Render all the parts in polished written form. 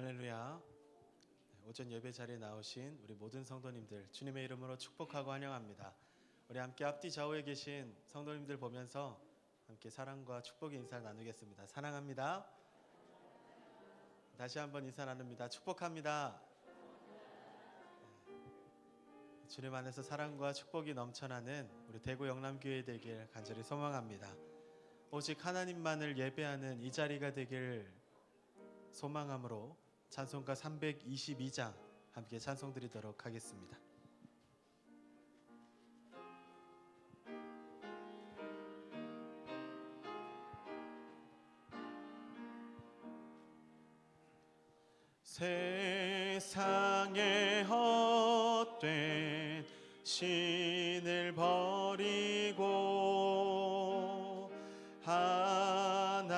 할렐루야. 오전 예배 자리에 나오신 우리 모든 성도님들 주님의 이름으로 축복하고 환영합니다. 우리 함께 앞뒤 좌우에 계신 성도님들 보면서 함께 사랑과 축복의 인사를 나누겠습니다. 사랑합니다. 다시 한번 인사 나눕니다. 축복합니다. 주님 안에서 사랑과 축복이 넘쳐나는 우리 대구 영남교회 되길 간절히 소망합니다. 오직 하나님만을 예배하는 이 자리가 되길 소망함으로 찬송가 322장 함께 찬송 드리도록 하겠습니다. 세상의 헛된 신을 버리고 하나님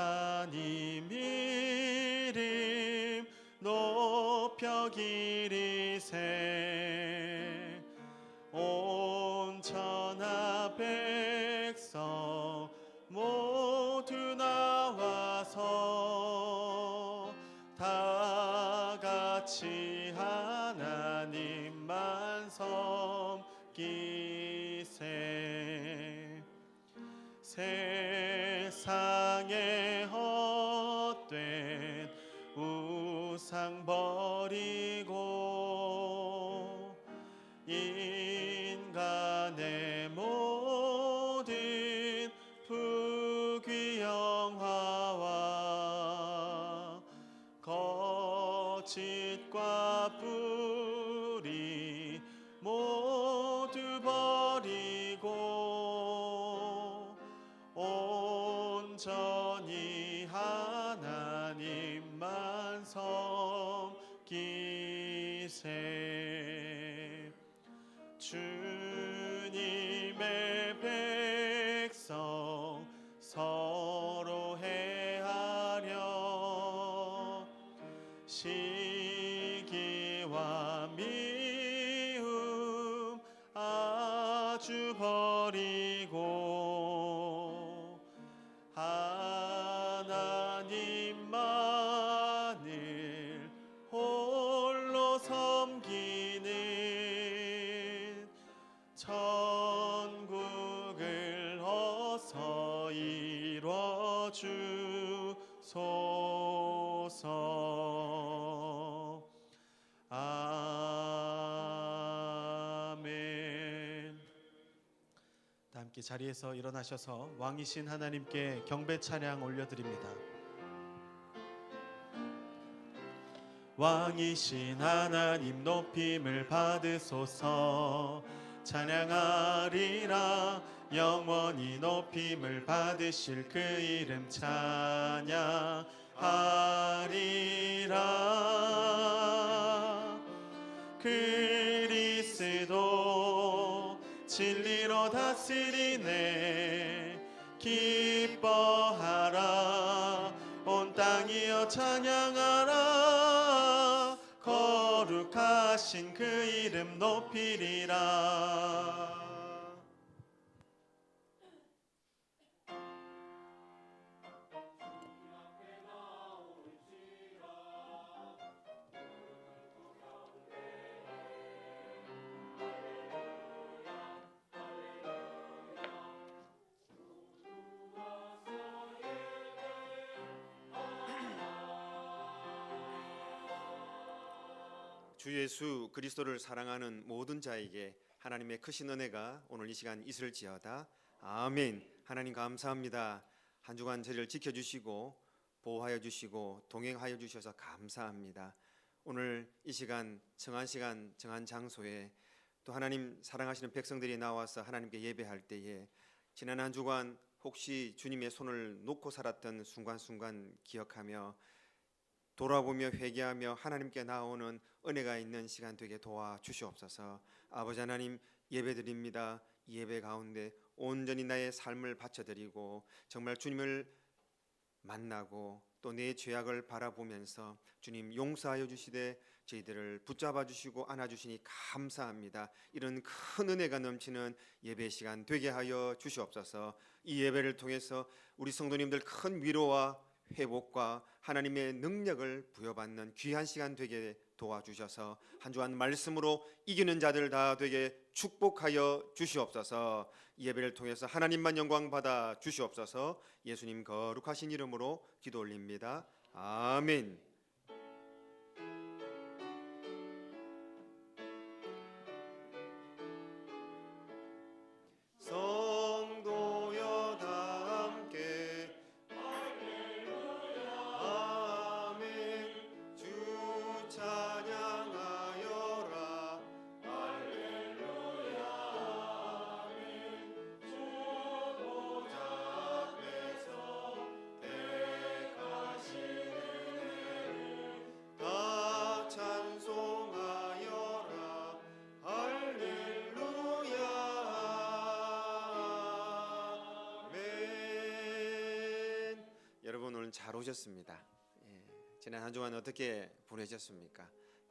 이름 높여 기리세 온 천하 백성 모두 나와서 다 같이 하나님만 섬기세 세상의 헛된 우상 버리고 인간의 모든 부귀영화와 거짓과 뿌리 모두 버리고 온전히 하나님만 섬기세 주님의 백성 서로 해하려 시기와 미움 아주 버리고 하나님만을 홀로 섬기는 천국을 어서 이뤄 주소서. 아멘. 다 함께 자리에서 일어나셔서 왕이신 하나님께 경배 찬양 올려드립니다. 왕이신 하나님 높임을 받으소서. 찬양하리라 영원히 높임을 받으실 그 이름 찬양하리라. 그리스도 진리로 다스리네 기뻐하라 온 땅이여 찬양하라 거룩하신 그 이름 높이리라. 주 예수 그리스도를 사랑하는 모든 자에게 하나님의 크신 은혜가 오늘 이 시간 있을지어다. 아멘. 하나님 감사합니다. 한 주간 저희를 지켜주시고 보호하여 주시고 동행하여 주셔서 감사합니다. 오늘 이 시간 정한 장소에 또 하나님 사랑하시는 백성들이 나와서 하나님께 예배할 때에 지난 한 주간 혹시 주님의 손을 놓고 살았던 순간순간 기억하며 돌아보며 회개하며 하나님께 나오는 은혜가 있는 시간 되게 도와주시옵소서. 아버지 하나님 예배드립니다. 이 예배 가운데 온전히 나의 삶을 바쳐드리고 정말 주님을 만나고 또 내 죄악을 바라보면서 주님 용서하여 주시되 저희들을 붙잡아 주시고 안아 주시니 감사합니다. 이런 큰 은혜가 넘치는 예배 시간 되게 하여 주시옵소서. 이 예배를 통해서 우리 성도님들 큰 위로와 회복과 하나님의 능력을 부여받는 귀한 시간 되게 도와주셔서 한 주간 말씀으로 이기는 자들 다 되게 축복하여 주시옵소서. 예배를 통해서 하나님만 영광 받아 주시옵소서. 예수님 거룩하신 이름으로 기도 올립니다. 아멘. 성도여 다 함께 아멘. 주 찬양하여라. 할렐루야. 아멘. 주 보좌 앞에서 택하신 은혜를 다 찬송하여라. 할렐루야. 아멘. 여러분 오늘 잘 오셨습니다. 지난 한 주간 어떻게 보내셨습니까?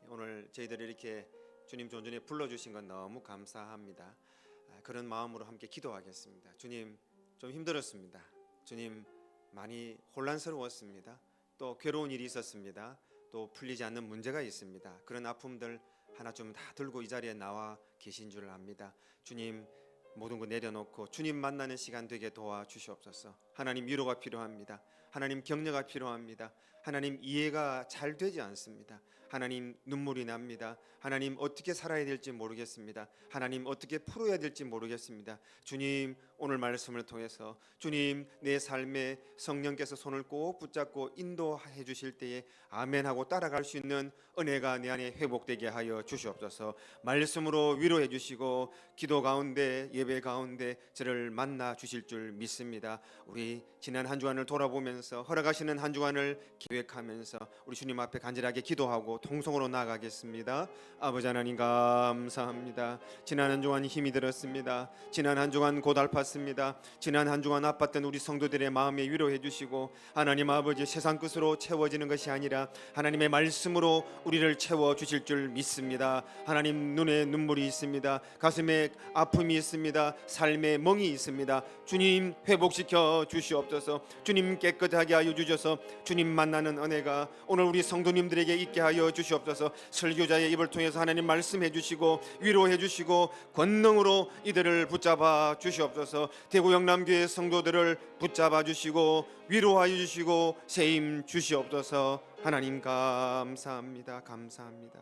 오늘 저희들이 이렇게 주님 존전에 불러주신 건 너무 감사합니다. 그런 마음으로 함께 기도하겠습니다. 주님 좀 힘들었습니다. 주님 많이 혼란스러웠습니다. 또 괴로운 일이 있었습니다. 또 풀리지 않는 문제가 있습니다. 그런 아픔들 하나 좀 다 들고 이 자리에 나와 계신 줄 압니다. 주님 모든 거 내려놓고 주님 만나는 시간 되게 도와주시옵소서. 하나님 위로가 필요합니다. 하나님 격려가 필요합니다. 하나님 이해가 잘 되지 않습니다. 하나님 눈물이 납니다. 하나님 어떻게 살아야 될지 모르겠습니다. 하나님 어떻게 풀어야 될지 모르겠습니다. 주님 오늘 말씀을 통해서 주님 내 삶에 성령께서 손을 꼭 붙잡고 인도해 주실 때에 아멘하고 따라갈 수 있는 은혜가 내 안에 회복되게 하여 주시옵소서. 말씀으로 위로해 주시고 기도 가운데 예배 가운데 저를 만나 주실 줄 믿습니다. 우리 지난 한 주간을 돌아보면서 허락하시는 한 주간을 계획하면서 우리 주님 앞에 간절하게 기도하고 통성으로 나아가겠습니다. 아버지 하나님 감사합니다. 지난 한 주간 힘이 들었습니다. 지난 한 주간 고달팠습니다. 지난 한 주간 아팠던 우리 성도들의 마음에 위로해 주시고 하나님 아버지 세상 끝으로 채워지는 것이 아니라 하나님의 말씀으로 우리를 채워 주실 줄 믿습니다. 하나님 눈에 눈물이 있습니다. 가슴에 아픔이 있습니다. 삶에 멍이 있습니다. 주님 회복시켜 주시옵소서. 주님 깨끗하게 하여 주셔서 주님 만나는 은혜가 오늘 우리 성도님들에게 있게 하여 주시옵소서. 설교자의 입을 통해서 하나님 말씀해 주시고 위로해 주시고 권능으로 이들을 붙잡아 주시옵소서. 대구 영남교회 성도들을 붙잡아 주시고 위로하여 주시고 세임 주시옵소서. 하나님 감사합니다. 감사합니다.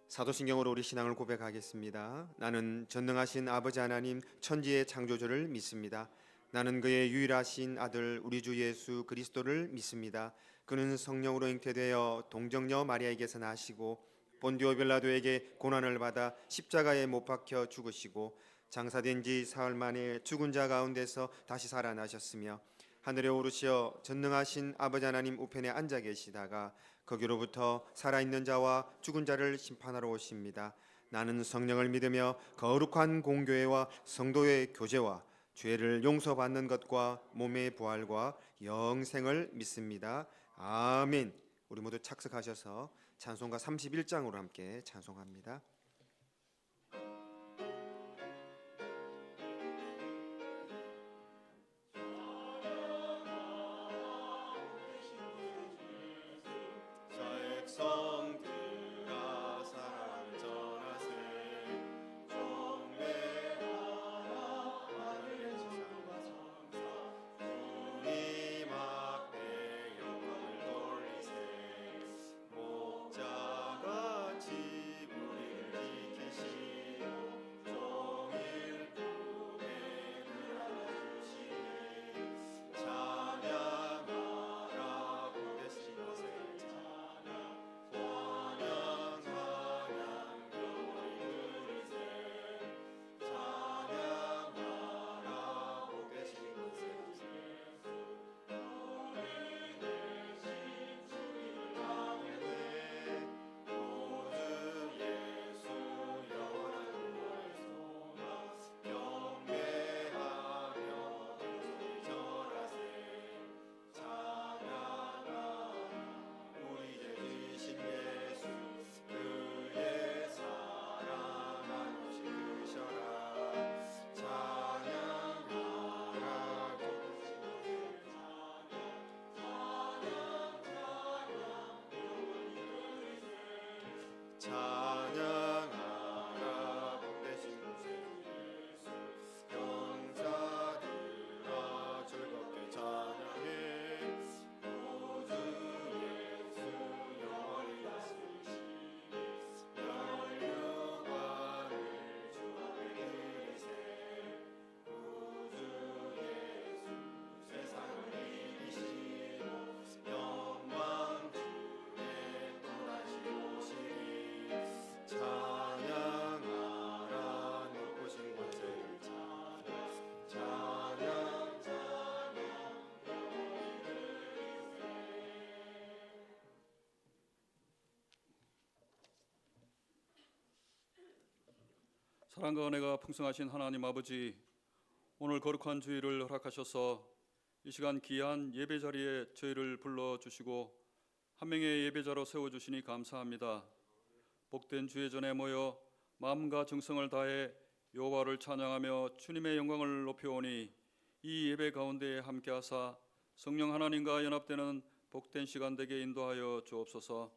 사도신경으로 우리 신앙을 고백하겠습니다. 나는 전능하신 아버지 하나님 천지의 창조주를 믿습니다. 나는 그의 유일하신 아들 우리 주 예수 그리스도를 믿습니다. 그는 성령으로 잉태되어 동정녀 마리아에게서 나시고 본디오 빌라도에게 고난을 받아 십자가에 못 박혀 죽으시고 장사된 지 사흘 만에 죽은 자 가운데서 다시 살아나셨으며 하늘에 오르시어 전능하신 아버지 하나님 우편에 앉아 계시다가 거기로부터 살아있는 자와 죽은 자를 심판하러 오십니다. 나는 성령을 믿으며 거룩한 공교회와 성도의 교제와 죄를 용서받는 것과 몸의 부활과 영생을 믿습니다. 아멘. 우리 모두 착석하셔서 찬송가 31장으로 함께 찬송합니다. 사랑과 은혜가 풍성하신 하나님 아버지, 오늘 거룩한 주일을 허락하셔서 이 시간 귀한 예배 자리에 저희를 불러주시고 한 명의 예배자로 세워주시니 감사합니다. 복된 주의 전에 모여 마음과 정성을 다해 여호와를 찬양하며 주님의 영광을 높여오니 이 예배 가운데 함께하사 성령 하나님과 연합되는 복된 시간 되게 인도하여 주옵소서.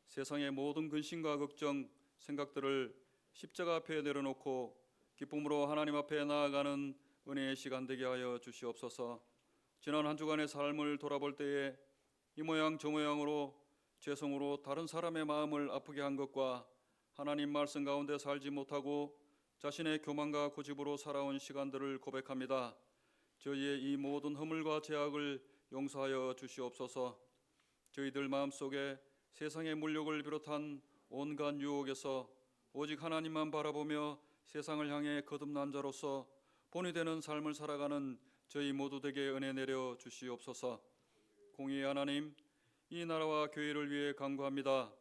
세상의 모든 근심과 걱정, 생각들을 십자가 앞에 내려놓고 기쁨으로 하나님 앞에 나아가는 은혜의 시간 되게 하여 주시옵소서. 지난 한 주간의 삶을 돌아볼 때에 이 모양 저 모양으로 죄성으로 다른 사람의 마음을 아프게 한 것과 하나님 말씀 가운데 살지 못하고 자신의 교만과 고집으로 살아온 시간들을 고백합니다. 저희의 이 모든 허물과 죄악을 용서하여 주시옵소서. 저희들 마음속에 세상의 물욕을 비롯한 온갖 유혹에서 오직 하나님만 바라보며 세상을 향해 거듭난 자로서 본이 되는 삶을 살아가는 저희 모두에게 은혜 내려 주시옵소서. 공의의 하나님, 이 나라와 교회를 위해 간구합니다.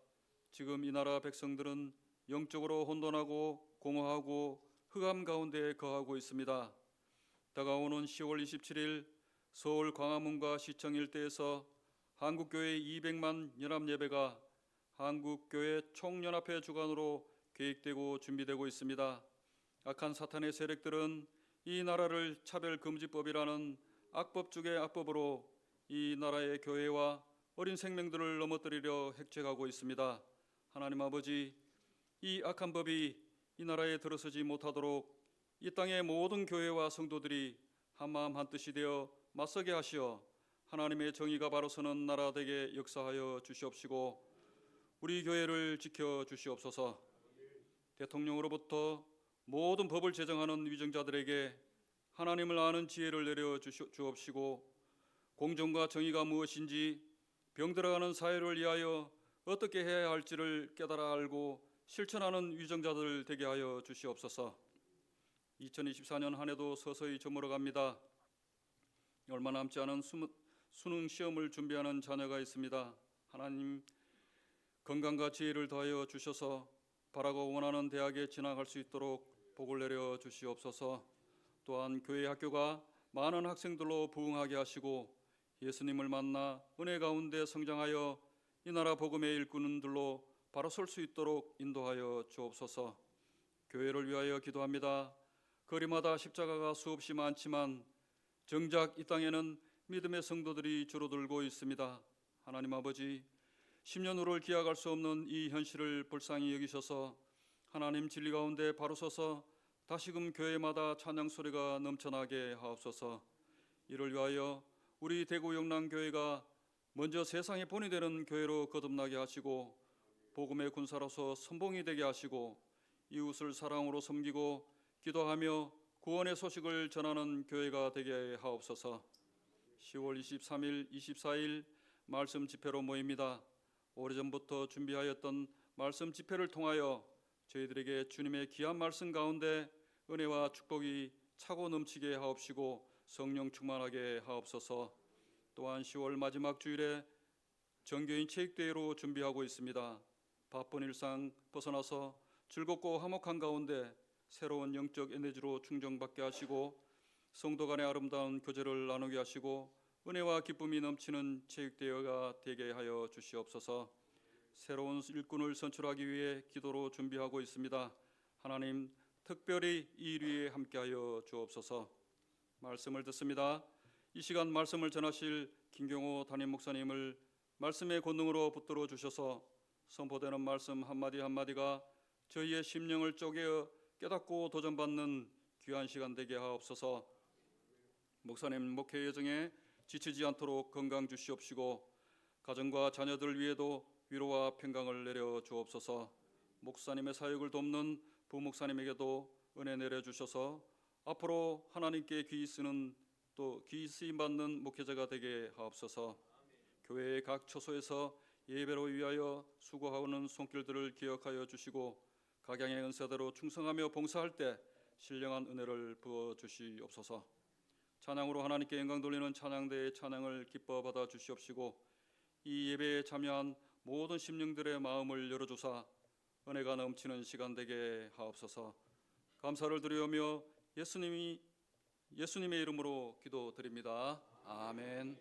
지금 이 나라 백성들은 영적으로 혼돈하고 공허하고 흑암 가운데 거하고 있습니다. 다가오는 10월 27일 서울 광화문과 시청 일대에서 한국교회 200만 연합예배가 한국교회 총연합회 주관으로 계획되고 준비되고 있습니다. 악한 사탄의 세력들은 이 나라를 차별금지법이라는 악법 중의 악법으로 이 나라의 교회와 어린 생명들을 넘어뜨리려 핵책하고 있습니다. 하나님 아버지, 이 악한 법이 이 나라에 들어서지 못하도록 이 땅의 모든 교회와 성도들이 한마음 한뜻이 되어 맞서게 하시어 하나님의 정의가 바로 서는 나라 되게 역사하여 주시옵시고 우리 교회를 지켜 주시옵소서. 대통령으로부터 모든 법을 제정하는 위정자들에게 하나님을 아는 지혜를 내려 주옵시고 공정과 정의가 무엇인지 병들어가는 사회를 위하여 어떻게 해야 할지를 깨달아 알고 실천하는 위정자들 되게 하여 주시옵소서. 2024년 한 해도 서서히 저물어 갑니다. 얼마 남지 않은 수능 시험을 준비하는 자녀가 있습니다. 하나님, 건강과 지혜를 더하여 주셔서 바라고 원하는 대학에 진학할 수 있도록 복을 내려 주시옵소서. 또한 교회 학교가 많은 학생들로 부흥하게 하시고 예수님을 만나 은혜 가운데 성장하여 이 나라 복음의 일꾼들로 바로 설 수 있도록 인도하여 주옵소서. 교회를 위하여 기도합니다. 거리마다 십자가가 수없이 많지만 정작 이 땅에는 믿음의 성도들이 줄어들고 있습니다. 하나님 아버지, 10년 후를 기약할 수 없는 이 현실을 불쌍히 여기셔서 하나님 진리 가운데 바로 서서 다시금 교회마다 찬양 소리가 넘쳐나게 하옵소서. 이를 위하여 우리 대구 영남교회가 먼저 세상의 본이 되는 교회로 거듭나게 하시고 복음의 군사로서 선봉이 되게 하시고 이웃을 사랑으로 섬기고 기도하며 구원의 소식을 전하는 교회가 되게 하옵소서. 10월 23일, 24일 말씀 집회로 모입니다. 오래전부터 준비하였던 말씀 집회를 통하여 저희들에게 주님의 귀한 말씀 가운데 은혜와 축복이 차고 넘치게 하옵시고 성령 충만하게 하옵소서. 또한 10월 마지막 주일에 정교인 체육대회로 준비하고 있습니다. 바쁜 일상 벗어나서 즐겁고 화목한 가운데 새로운 영적 에너지로 충전받게 하시고 성도 간의 아름다운 교제를 나누게 하시고 은혜와 기쁨이 넘치는 체육대회가 되게 하여 주시옵소서. 새로운 일꾼을 선출하기 위해 기도로 준비하고 있습니다. 하나님, 특별히 이 일 위에 함께하여 주옵소서. 말씀을 듣습니다. 이 시간 말씀을 전하실 김경호 담임 목사님을 말씀의 권능으로 붙들어 주셔서 선포되는 말씀 한마디 한마디가 저희의 심령을 쪼개어 깨닫고 도전받는 귀한 시간 되게 하옵소서. 목사님 목회 여정에 지치지 않도록 건강 주시옵시고 가정과 자녀들 위에도 위로와 평강을 내려 주옵소서. 목사님의 사역을 돕는 부목사님에게도 은혜 내려 주셔서 앞으로 하나님께 귀 쓰는 또 귀 쓰임 받는 목회자가 되게 하옵소서. 교회의 각 처소에서 예배로 위하여 수고하는 손길들을 기억하여 주시고 각양의 은사대로 충성하며 봉사할 때 신령한 은혜를 부어 주시옵소서. 찬양으로 하나님께 영광 돌리는 찬양대의 찬양을 기뻐 받아 주시옵시고 이 예배에 참여한 모든 심령들의 마음을 열어주사 은혜가 넘치는 시간 되게 하옵소서. 감사를 드리오며 예수님의 이름으로 기도드립니다. 아멘.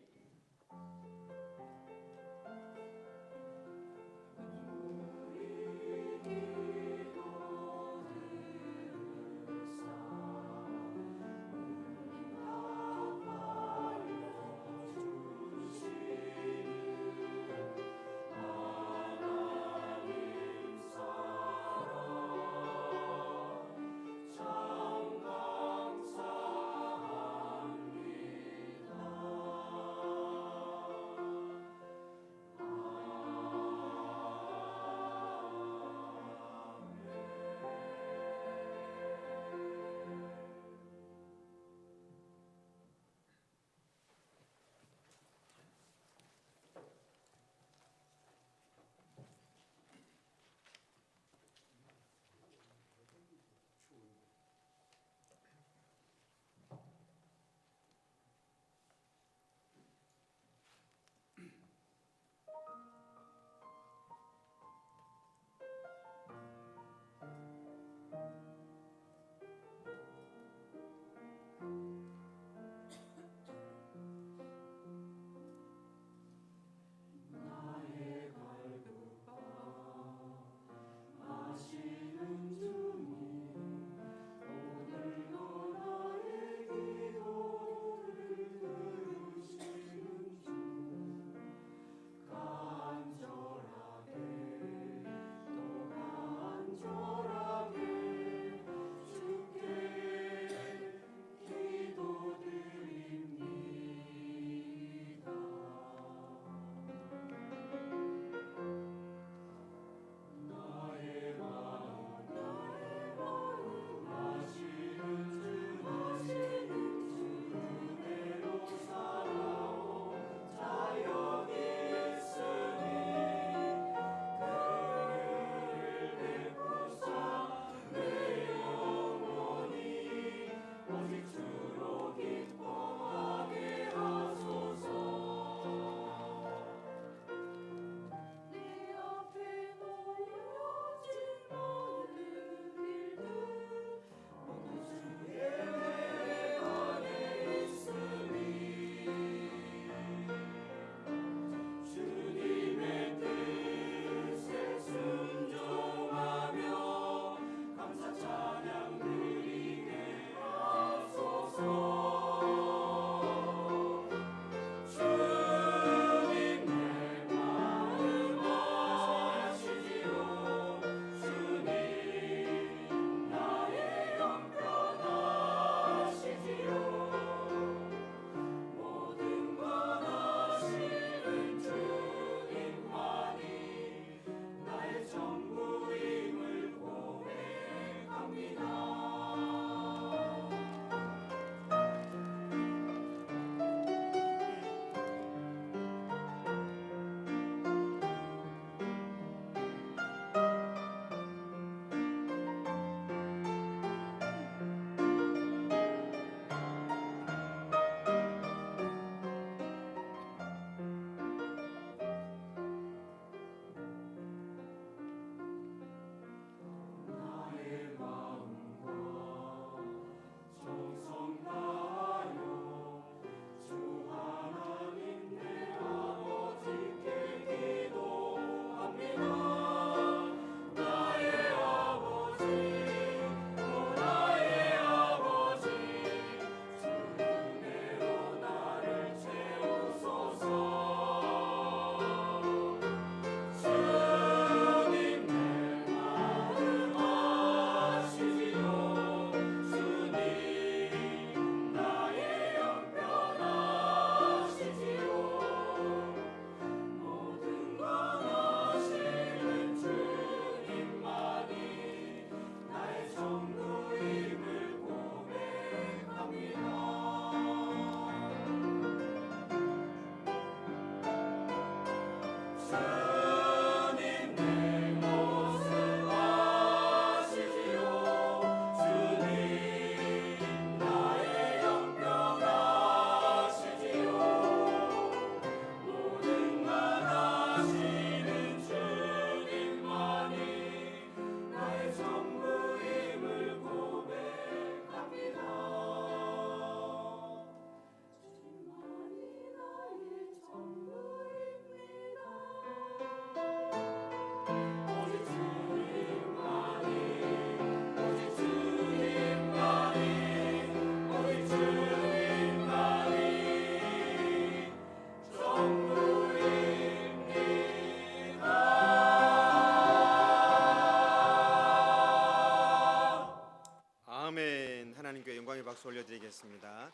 아멘. 하나님께 영광의 박수 올려드리겠습니다.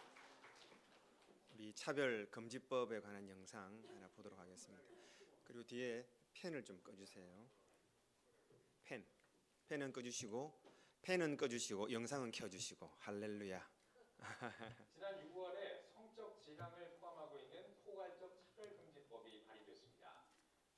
우리 차별금지법에 관한 영상 하나 보도록 하겠습니다. 그리고 뒤에 펜을 좀 꺼주세요. 펜은 꺼주시고 영상은 켜주시고 할렐루야. 지난 6월에 성적 지향을 포함하고 있는 포괄적 차별금지법이 발의됐습니다.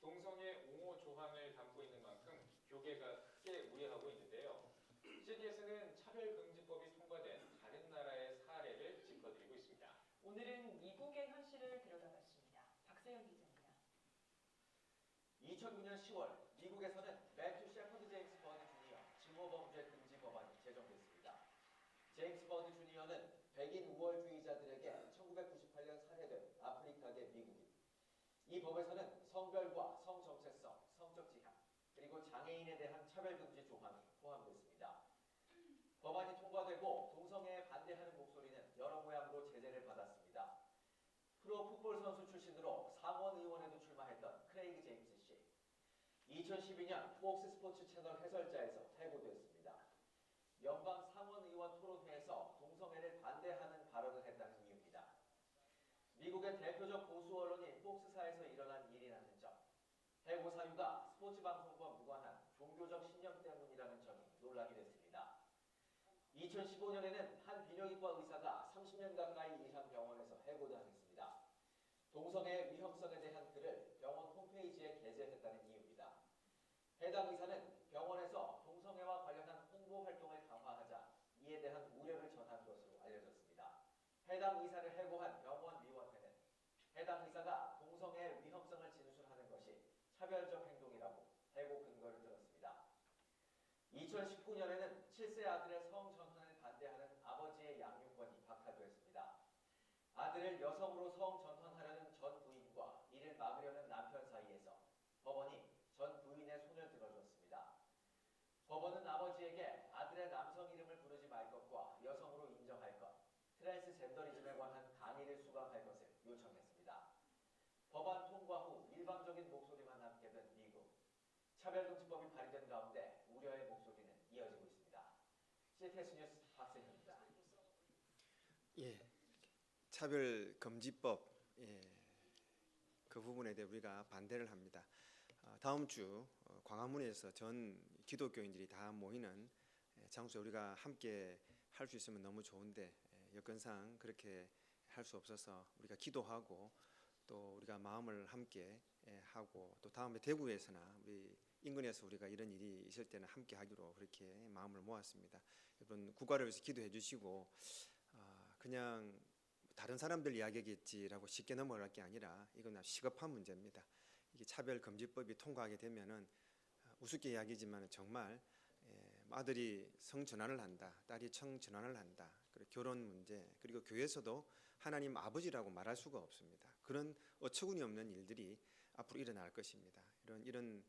동성애 옹호 조항을 담고 있는 만큼 교계가 크게 우려하고 있는데요. CBS는 차별금지법이 통과된 다른 나라의 사례를 짚어드리고 있습니다. 오늘은 미국의 현실을 들여다봤습니다. 박세영 기자입니다. 2009년 10월 미국에서는 매튜 셰퍼드 제임스 버드 주니어 증오범죄 금지 법안이 제정됐습니다. 제임스 버드 주니어는 백인 우월주의자들에게 1998년 살해된 아프리카계 미국인. 이 법에서는 성별과 성정체성, 성적 지향, 그리고 장애인에 대한 차별금지 조항이 포함됐습니다. 법안이 통과되고 동성애에 반대하는 목소리는 여러 모양으로 제재를 받았습니다. 프로 풋볼 선수 출신으로 상원 의원에도 출마했던 크레이그 제임스 씨. 2012년 폭스 스포츠 채널 해설자에서 해고됐습니다. 연방 상원 의원 토론회에서 동성애를 반대하는 발언을 했다는 이유입니다. 미국의 대표적 보수 언론인 폭스사에서 일어난 일이라는 점, 해고 사유가 스포츠 방송과 무관한 종교적 신념 때문이라는 점이 논란이 됐습니다. 2015년에는 한 비뇨기과 의사가 30년 가까이 일한 병원에서 해고당했습니다. 동성애 위험성에 대한 글을 병원 홈페이지에 게재했다는 이유입니다. 해당 의사는 병원에서 동성애와 관련한 홍보 활동을 강화하자 이에 대한 우려를 전한 것으로 알려졌습니다. 해당 의사를 해고한 병원위원회는 해당 의사가 동성애 위험성을 진술하는 것이 차별적 행동이라고 해고 근거를 들었습니다. 2019년에는 7세 아들의 성전환을 반대하는 아버지의 양육권이 박탈됐습니다. 아들을 여성으로 성전환하려는 전 부인과 이를 막으려는 남편 사이에서 법원이 전 부인의 손을 들어줬습니다. 법원은 아버지에게 아들의 남성 이름을 부르지 말 것과 여성으로 인정할 것, 트랜스젠더리즘에 관한 강의를 수강할 것을 요청했습니다. 법안 통과 후 일방적인 목소리만 남게 된 미국. 차별금지법이 발의된 가운데 우려의 목소리는 이어지고 있습니다. CTS 뉴스 박세현입니다. 차별금지법 그 부분에 대해 우리가 반대를 합니다. 다음 주 광화문에서 전 기독교인들이 다 모이는 장소에 우리가 함께 할 수 있으면 너무 좋은데 여건상 그렇게 할 수 없어서 우리가 기도하고 또 우리가 마음을 함께 하고 또 다음에 대구에서나 우리 인근에서 우리가 이런 일이 있을 때는 함께 하기로 그렇게 마음을 모았습니다. 여러분 국가를 위해서 기도해 주시고 그냥 다른 사람들 이야기겠지라고 쉽게 넘어갈 게 아니라 이건 시급한 문제입니다. 이게 차별금지법이 통과하게 되면은 우습게 이야기지만 정말 아들이 성전환을 한다, 딸이 성전환을 한다. 그리고 결혼 문제, 그리고 교회에서도 하나님 아버지라고 말할 수가 없습니다. 그런 어처구니 없는 일들이 앞으로 일어날 것입니다. 이런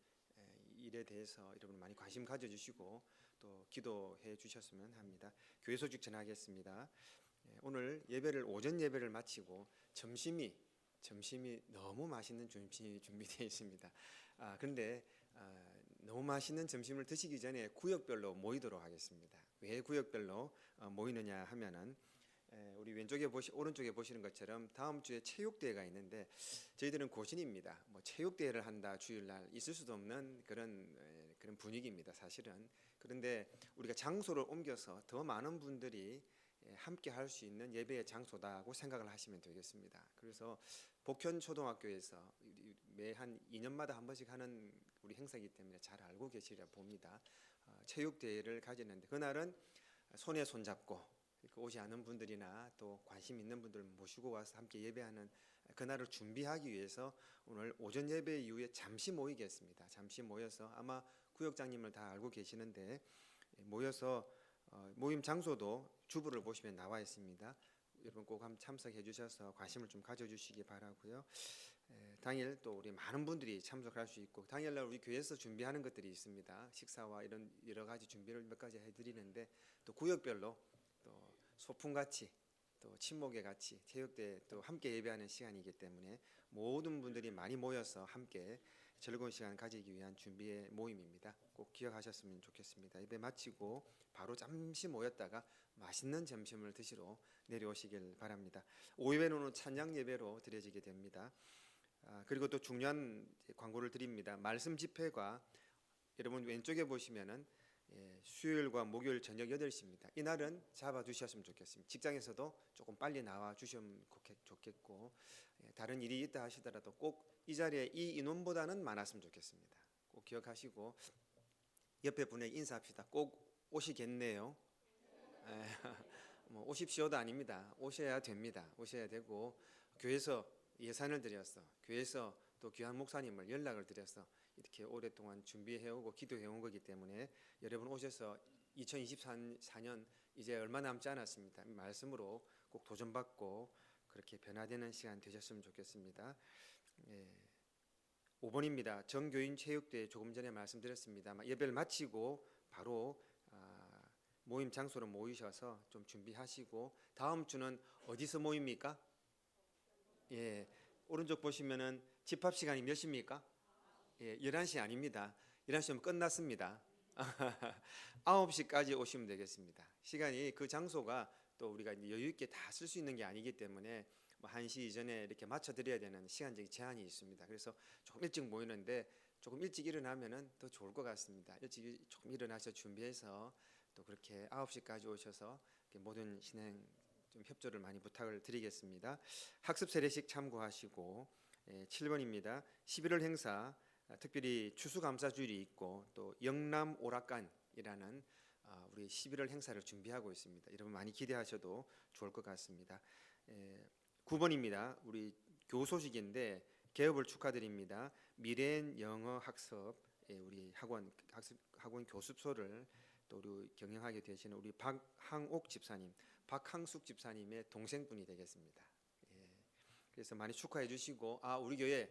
일에 대해서 여러분 많이 관심 가져주시고 또 기도해 주셨으면 합니다. 교회 소식 전하겠습니다. 오늘 예배를 오전 예배를 마치고 점심이 너무 맛있는 점심이 준비되어 있습니다. 그런데 너무 맛있는 점심을 드시기 전에 구역별로 모이도록 하겠습니다. 왜 구역별로 모이느냐 하면은 우리 오른쪽에 보시는 것처럼 다음 주에 체육대회가 있는데 저희들은 고신입니다. 뭐 체육대회를 한다 주일날 있을 수도 없는 그런 분위기입니다. 사실은. 그런데 우리가 장소를 옮겨서 더 많은 분들이 함께 할 수 있는 예배의 장소다고 생각을 하시면 되겠습니다. 그래서 복현초등학교에서 매 한 2년마다 한 번씩 하는 우리 행사이기 때문에 잘 알고 계시리라 봅니다. 체육대회를 가지는데 그날은 손에 손잡고 오지 않은 분들이나 또 관심 있는 분들 모시고 와서 함께 예배하는 그날을 준비하기 위해서 오늘 오전 예배 이후에 잠시 모이겠습니다. 잠시 모여서 아마 구역장님을 다 알고 계시는데 모여서 모임 장소도 주부를 보시면 나와 있습니다. 여러분 꼭 한번 참석해 주셔서 관심을 좀 가져주시기 바라고요. 당일 또 우리 많은 분들이 참석할 수 있고 당일날 우리 교회에서 준비하는 것들이 있습니다. 식사와 이런 여러 가지 준비를 몇 가지 해드리는데 또 구역별로 또 소풍같이 또 친목회 같이 체육대 또 함께 예배하는 시간이기 때문에 모든 분들이 많이 모여서 함께 즐거운 시간 가지기 위한 준비의 모임입니다. 꼭 기억하셨으면 좋겠습니다. 예배 마치고 바로 잠시 모였다가 맛있는 점심을 드시러 내려오시길 바랍니다. 오후에는 찬양 예배로 드려지게 됩니다. 그리고 또 중요한 광고를 드립니다. 말씀 집회가 여러분 왼쪽에 보시면은 수요일과 목요일 저녁 8시입니다. 이날은 잡아주셨으면 좋겠습니다. 직장에서도 조금 빨리 나와 주시면 좋겠고, 다른 일이 있다 하시더라도 꼭 이 자리에 이 인원보다는 많았으면 좋겠습니다. 꼭 기억하시고 옆에 분에게 인사합시다. 꼭 오시겠네요. 뭐 오십시오도 아닙니다. 오셔야 됩니다. 오셔야 되고, 교회에서 예산을 들여서, 교회에서 또 귀한 목사님을 연락을 드려서 이렇게 오랫동안 준비해오고 기도해온 거기 때문에 여러분 오셔서 2024년 이제 얼마 남지 않았습니다. 말씀으로 꼭 도전받고 그렇게 변화되는 시간 되셨으면 좋겠습니다. 5번입니다. 정교인 체육대회 조금 전에 말씀드렸습니다. 예배를 마치고 바로 모임 장소로 모이셔서 좀 준비하시고, 다음 주는 어디서 모입니까? 오른쪽 보시면은 집합 시간이 몇 시입니까? 11시 아닙니다. 11시면 끝났습니다. 9시까지 오시면 되겠습니다. 시간이 그 장소가 또 우리가 여유 있게 다 쓸 수 있는 게 아니기 때문에 1시 이전에 이렇게 맞춰 드려야 되는 시간적인 제한이 있습니다. 그래서 조금 일찍 모이는데 조금 일찍 일어나면은 더 좋을 것 같습니다. 일찍 조금 일어나서 준비해서 또 그렇게 9시까지 오셔서 모든 진행 좀 협조를 많이 부탁을 드리겠습니다. 학습 세례식 참고하시고, 7번입니다. 11월 행사 특별히 추수감사주일이 있고 또 영남 오락관이라는 우리 11월 행사를 준비하고 있습니다. 여러분 많이 기대하셔도 좋을 것 같습니다. 9번입니다. 우리 교소식인데 개업을 축하드립니다. 미래엔 영어 학습 우리 학원 교습소를 또 우리 경영하게 되시는 우리 박항옥 집사님, 박항숙 집사님의 동생분이 되겠습니다. 그래서 많이 축하해 주시고, 우리 교회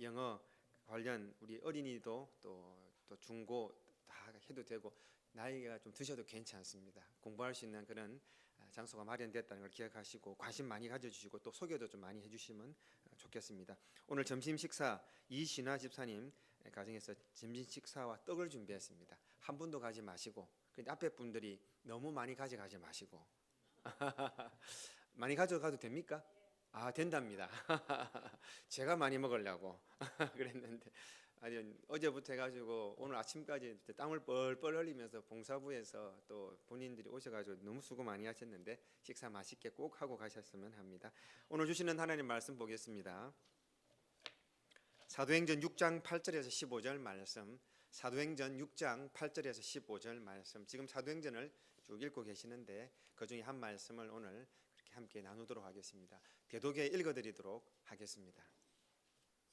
영어 관련 우리 어린이도 또 중고 다 해도 되고 나이가 좀 드셔도 괜찮습니다. 공부할 수 있는 그런 장소가 마련됐다는 걸 기억하시고 관심 많이 가져주시고 또 소개도 좀 많이 해주시면 좋겠습니다. 오늘 점심 식사 이신화 집사님 가정에서 점심 식사와 떡을 준비했습니다. 한 분도 가지 마시고, 근데 앞에 분들이 너무 많이 가져가지 마시고 많이 가져가도 됩니까? 된답니다. 제가 많이 먹으려고 그랬는데 어제부터 해가지고 오늘 아침까지 땀을 뻘뻘 흘리면서 봉사부에서 또 본인들이 오셔가지고 너무 수고 많이 하셨는데 식사 맛있게 꼭 하고 가셨으면 합니다. 오늘 주시는 하나님 말씀 보겠습니다. 사도행전 6장 8절에서 15절 말씀, 사도행전 6장 8절에서 15절 말씀, 지금 사도행전을 쭉 읽고 계시는데 그 중에 한 말씀을 오늘 그렇게 함께 나누도록 하겠습니다. 대독에 읽어드리도록 하겠습니다.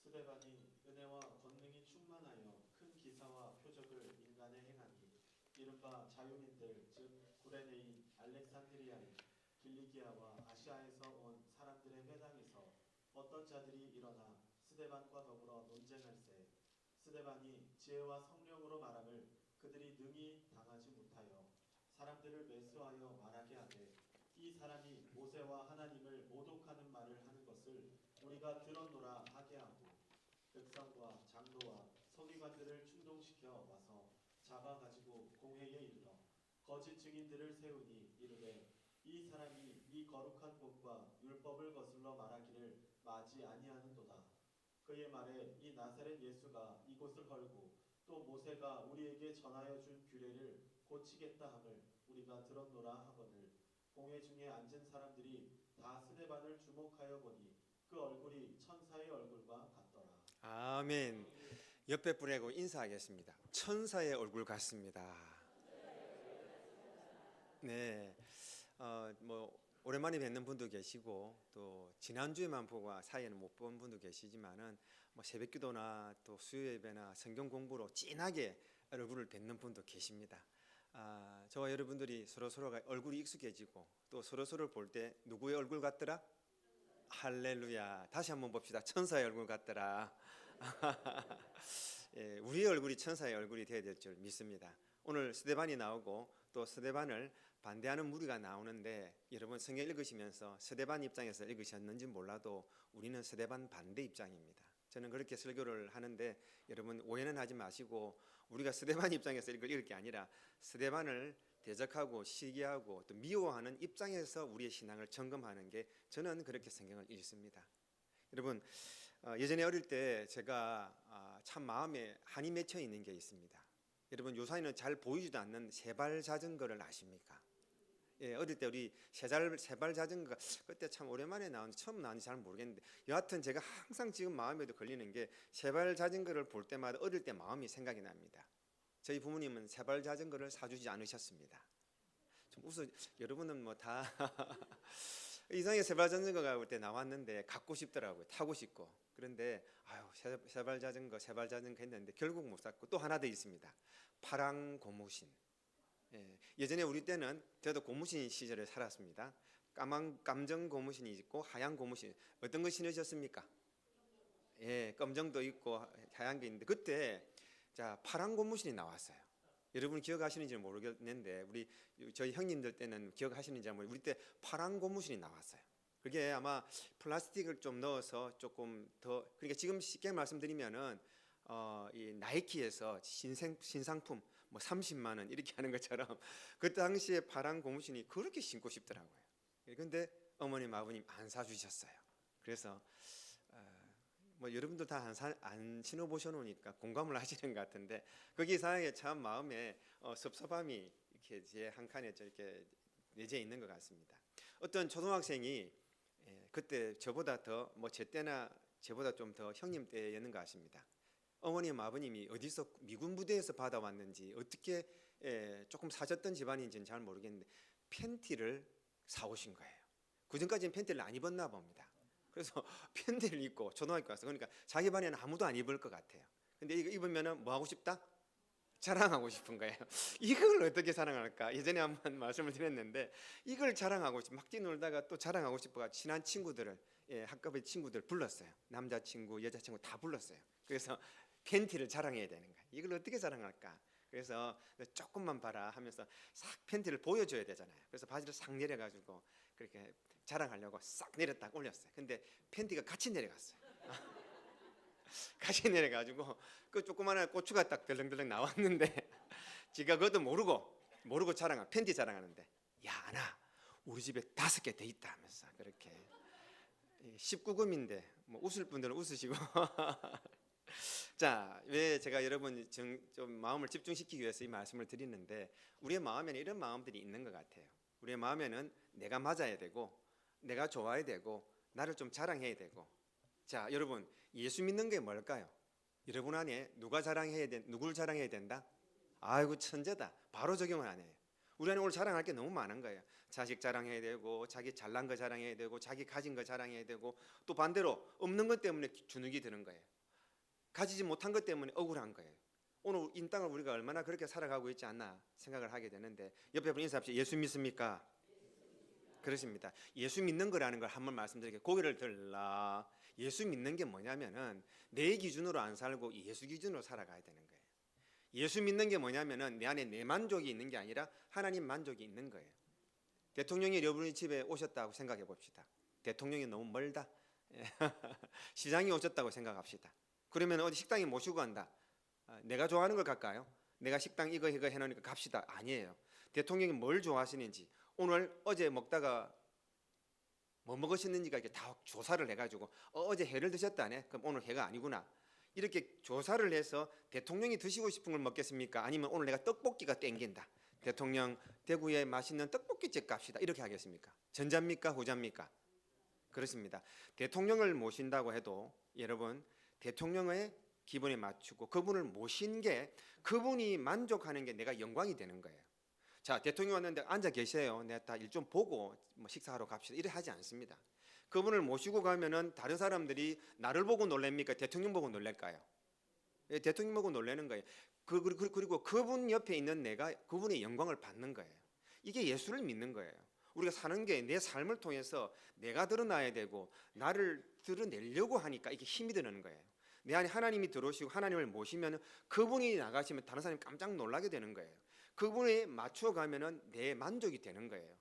스데반이 은혜와 권능이 충만하여 큰 기사와 표적을 인간에 행하니 이른바 자유민들 즉 구레네인, 알렉산드리아인, 길리기아와 아시아에서 온 사람들의 회당에서 어떤 자들이 일어나 스데반과 더불어 논쟁할세. 스데반이 지혜와 성령으로 말함을 그들이 능히 당하지 못하여 사람들을 매수하여 말하게 하되, 이 사람이 모세와 하나님을 모독하는 말을 하는 것을 우리가 들었노라 하게 하고 백성과 장로와 서기관들을 충동시켜 와서 잡아가지고 공회에 이르러 거짓 증인들을 세우니 이르되, 이 사람이 이 거룩한 곳과 율법을 거슬러 말하기를 마지 아니하는도다. 그의 말에 이 나사렛 예수가 이곳을 헐고 또 모세가 우리에게 전하여 준 규례를 고치겠다 함을 우리가 들었노라 하거늘, 공회 중에 앉은 사람들이 다 스데반을 주목하여 보니 그 얼굴이 천사의 얼굴과 같더라. 아멘. 옆에 분하고 인사하겠습니다. 천사의 얼굴 같습니다. 네, 오랜만에 뵙는 분도 계시고 또 지난주에만 보고 사이에는 못 본 분도 계시지만은 새벽기도나 또 수요 예배나 성경 공부로 진하게 얼굴을 뵙는 분도 계십니다. 저와 여러분들이 서로가 얼굴이 익숙해지고 또 서로를 볼 때 누구의 얼굴 같더라? 할렐루야. 다시 한번 봅시다. 천사의 얼굴 같더라. 우리의 얼굴이 천사의 얼굴이 되어야 될 줄 믿습니다. 오늘 스데반이 나오고 또 스데반을 반대하는 무리가 나오는데, 여러분 성경 읽으시면서 스데반 입장에서 읽으셨는지 몰라도 우리는 스데반 반대 입장입니다. 저는 그렇게 설교를 하는데 여러분 오해는 하지 마시고 우리가 스데반 입장에서 이걸 읽을 게 아니라 스데반을 대적하고 시기하고 또 미워하는 입장에서 우리의 신앙을 점검하는 게 저는 그렇게 성경을 읽습니다. 여러분 예전에 어릴 때 제가 참 마음에 한이 맺혀 있는 게 있습니다. 여러분 요사이는 잘 보이지도 않는 세발 자전거를 아십니까? 예, 어릴 때 우리 세발 자전거가 그때 참 오랜만에 처음 나온지 잘 모르겠는데 여하튼 제가 항상 지금 마음에도 걸리는 게 세발 자전거를 볼 때마다 어릴 때 마음이 생각이 납니다. 저희 부모님은 세발 자전거를 사주지 않으셨습니다. 좀 여러분은 뭐 다 이상하게 세발 자전거가 올 때 나왔는데 갖고 싶더라고요. 타고 싶고. 그런데 세발 자전거 했는데 결국 못 샀고 또 하나 더 있습니다. 파랑 고무신. 예전에 우리 때는 저도 고무신 시절에 살았습니다. 감정 고무신이 있고 하얀 고무신. 어떤 거 신으셨습니까? 예, 검정도 있고 하얀 게 있는데 그때 자 파란 고무신이 나왔어요. 여러분 기억하시는지 모르겠는데 저희 형님들 때는 기억하시는지 모르겠는데 우리 때 파란 고무신이 나왔어요. 그게 아마 플라스틱을 좀 넣어서 조금 더 그러니까 지금 쉽게 말씀드리면은 이 나이키에서 신상품 뭐 30만 원 이렇게 하는 것처럼 그 당시에 파란 고무신이 그렇게 신고 싶더라고요. 그런데 어머님 아버님 안 사주셨어요. 그래서 뭐 여러분도 다 안 신어보셔 놓으니까 공감을 하시는 것 같은데 거기 이상하게 참 마음에 섭섭함이 이렇게 제 한 칸에 이렇게 내재 있는 것 같습니다. 어떤 초등학생이 그때 저보다 더 뭐 제 때나 저보다 좀 더 형님 때였는 것 같습니다. 어머님 아버님이 어디서 미군 부대에서 받아왔는지 어떻게 조금 사셨던 집안인지는 잘 모르겠는데 팬티를 사오신 거예요. 그전까지는 팬티를 안 입었나 봅니다. 그래서 팬티를 입고 초등학교 가서 그러니까 자기 반에는 아무도 안 입을 것 같아요. 근데 이거 입으면은 뭐 하고 싶다? 자랑하고 싶은 거예요. 이걸 어떻게 자랑할까? 예전에 한번 말씀을 드렸는데 이걸 자랑하고 막 뛰놀다가 또 자랑하고 싶어가 친한 친구들을 학급의 친구들 불렀어요. 남자친구, 여자친구 다 불렀어요. 그래서 팬티를 자랑해야 되는 거야. 이걸 어떻게 자랑할까? 그래서 조금만 봐라 하면서 싹 팬티를 보여줘야 되잖아요. 그래서 바지를 싹 내려가지고 그렇게 자랑하려고 싹 내렸다 올렸어요. 근데 팬티가 같이 내려갔어요. 같이 내려가지고 그 조그마한 고추가 딱 덜렁덜렁 나왔는데 지가 그것도 모르고 팬티 자랑하는데 야 아나 우리 집에 5개 더 있다 하면서 그렇게 19금인데 뭐 웃을 분들은 웃으시고 자, 왜 제가 여러분 좀 마음을 집중시키기 위해서 이 말씀을 드리는데 우리의 마음에는 이런 마음들이 있는 것 같아요. 우리의 마음에는 내가 맞아야 되고 내가 좋아야 되고 나를 좀 자랑해야 되고 자, 여러분 예수 믿는 게 뭘까요? 여러분 안에 누굴 자랑해야 된다? 아이고 천재다. 바로 적용을 안 해요. 우리 안에 오늘 자랑할 게 너무 많은 거예요. 자식 자랑해야 되고 자기 잘난 거 자랑해야 되고 자기 가진 거 자랑해야 되고 또 반대로 없는 것 때문에 주눅이 드는 거예요. 가지지 못한 것 때문에 억울한 거예요. 오늘 이 땅을 우리가 얼마나 그렇게 살아가고 있지 않나 생각을 하게 되는데 옆에 분 인사합시다. 예수 믿습니까? 그렇습니다. 예수 믿는 거라는 걸 한번 말씀드릴게요. 고개를 들라. 예수 믿는 게 뭐냐면은 내 기준으로 안 살고 예수 기준으로 살아가야 되는 거예요. 예수 믿는 게 뭐냐면은 내 안에 내 만족이 있는 게 아니라 하나님 만족이 있는 거예요. 대통령이 여러분의 집에 오셨다고 생각해 봅시다. 대통령이 너무 멀다. 시장이 오셨다고 생각합시다. 그러면 어디 식당에 모시고 간다. 내가 좋아하는 걸 갈까요? 내가 식당 이거 해놓으니까 갑시다. 아니에요. 대통령이 뭘 좋아하시는지 오늘 어제 먹다가 뭐 먹으셨는지가 이렇게 다 조사를 해가지고 어제 회를 드셨다네. 그럼 오늘 회가 아니구나. 이렇게 조사를 해서 대통령이 드시고 싶은 걸 먹겠습니까? 아니면 오늘 내가 떡볶이가 땡긴다. 대통령 대구에 맛있는 떡볶이집 갑시다. 이렇게 하겠습니까? 전자입니까? 후자입니까? 그렇습니다. 대통령을 모신다고 해도 여러분 대통령의 기분에 맞추고 그분을 모신 게 그분이 만족하는 게 내가 영광이 되는 거예요. 자, 대통령 왔는데 앉아 계세요. 내가 다 일 좀 보고 뭐 식사하러 갑시다. 이래 하지 않습니다. 그분을 모시고 가면은 다른 사람들이 나를 보고 놀랍니까? 대통령 보고 놀랄까요? 예, 대통령 보고 놀라는 거예요. 그리고 그분 옆에 있는 내가 그분의 영광을 받는 거예요. 이게 예수를 믿는 거예요. 우리가 사는 게 내 삶을 통해서 내가 드러나야 되고 나를 드러내려고 하니까 이게 힘이 드는 거예요. 내 안에 하나님이 들어오시고 하나님을 모시면 그분이 나가시면 다른 사람이 깜짝 놀라게 되는 거예요. 그분에 맞춰가면은 내 만족이 되는 거예요.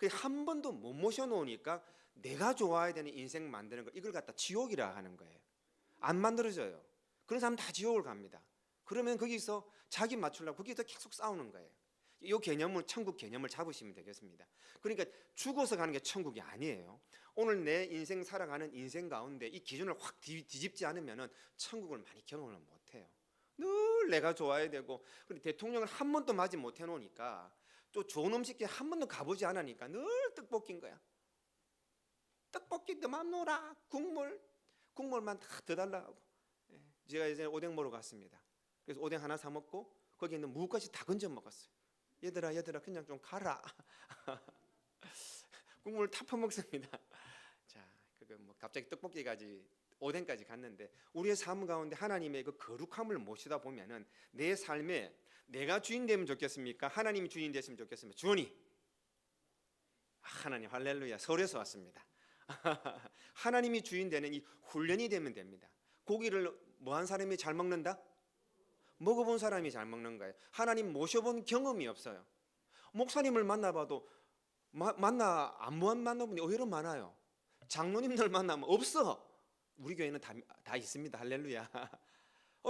한 번도 못 모셔놓으니까 내가 좋아야 되는 인생 만드는 거 이걸 갖다 지옥이라 하는 거예요. 안 만들어져요. 그런 사람 다 지옥을 갑니다. 그러면 거기서 자기 맞추려고 거기서 계속 싸우는 거예요. 이 개념을 천국 개념을 잡으시면 되겠습니다. 그러니까 죽어서 가는 게 천국이 아니에요. 오늘 내 인생 살아가는 인생 가운데 이 기준을 확 뒤집지 않으면은 천국을 많이 경험을 못 해요. 늘 내가 좋아야 되고, 그리고 대통령을 한 번도 맞이 못 해놓으니까, 또 좋은 음식에 한 번도 가보지 않으니까 늘 떡볶이인 거야. 떡볶이 너만 놀아. 국물만 다 더 달라고. 제가 이제 오뎅 먹으러 갔습니다. 그래서 오뎅 하나 사 먹고 거기에 있는 무까지 다 건져 먹었어요. 얘들아 그냥 좀 가라. 국물을 다 퍼먹습니다. 자, 그거 뭐 갑자기 떡볶이까지 오뎅까지 갔는데, 우리의 삶 가운데 하나님의 그 거룩함을 모시다 보면은 내 삶에 내가 주인 되면 좋겠습니까? 하나님이 주인 됐으면 좋겠습니까? 주원이 하나님 할렐루야. 서울에서 왔습니다. 하나님이 주인 되는 이 훈련이 되면 됩니다. 고기를 뭐한 사람이 잘 먹는다? 먹어본 사람이 잘 먹는 거예요. 하나님 모셔본 경험이 없어요. 목사님을 만나봐도 안 만나본 분이 의외로 많아요. 장로님들 만나면 없어. 우리 교회는 다 있습니다. 할렐루야.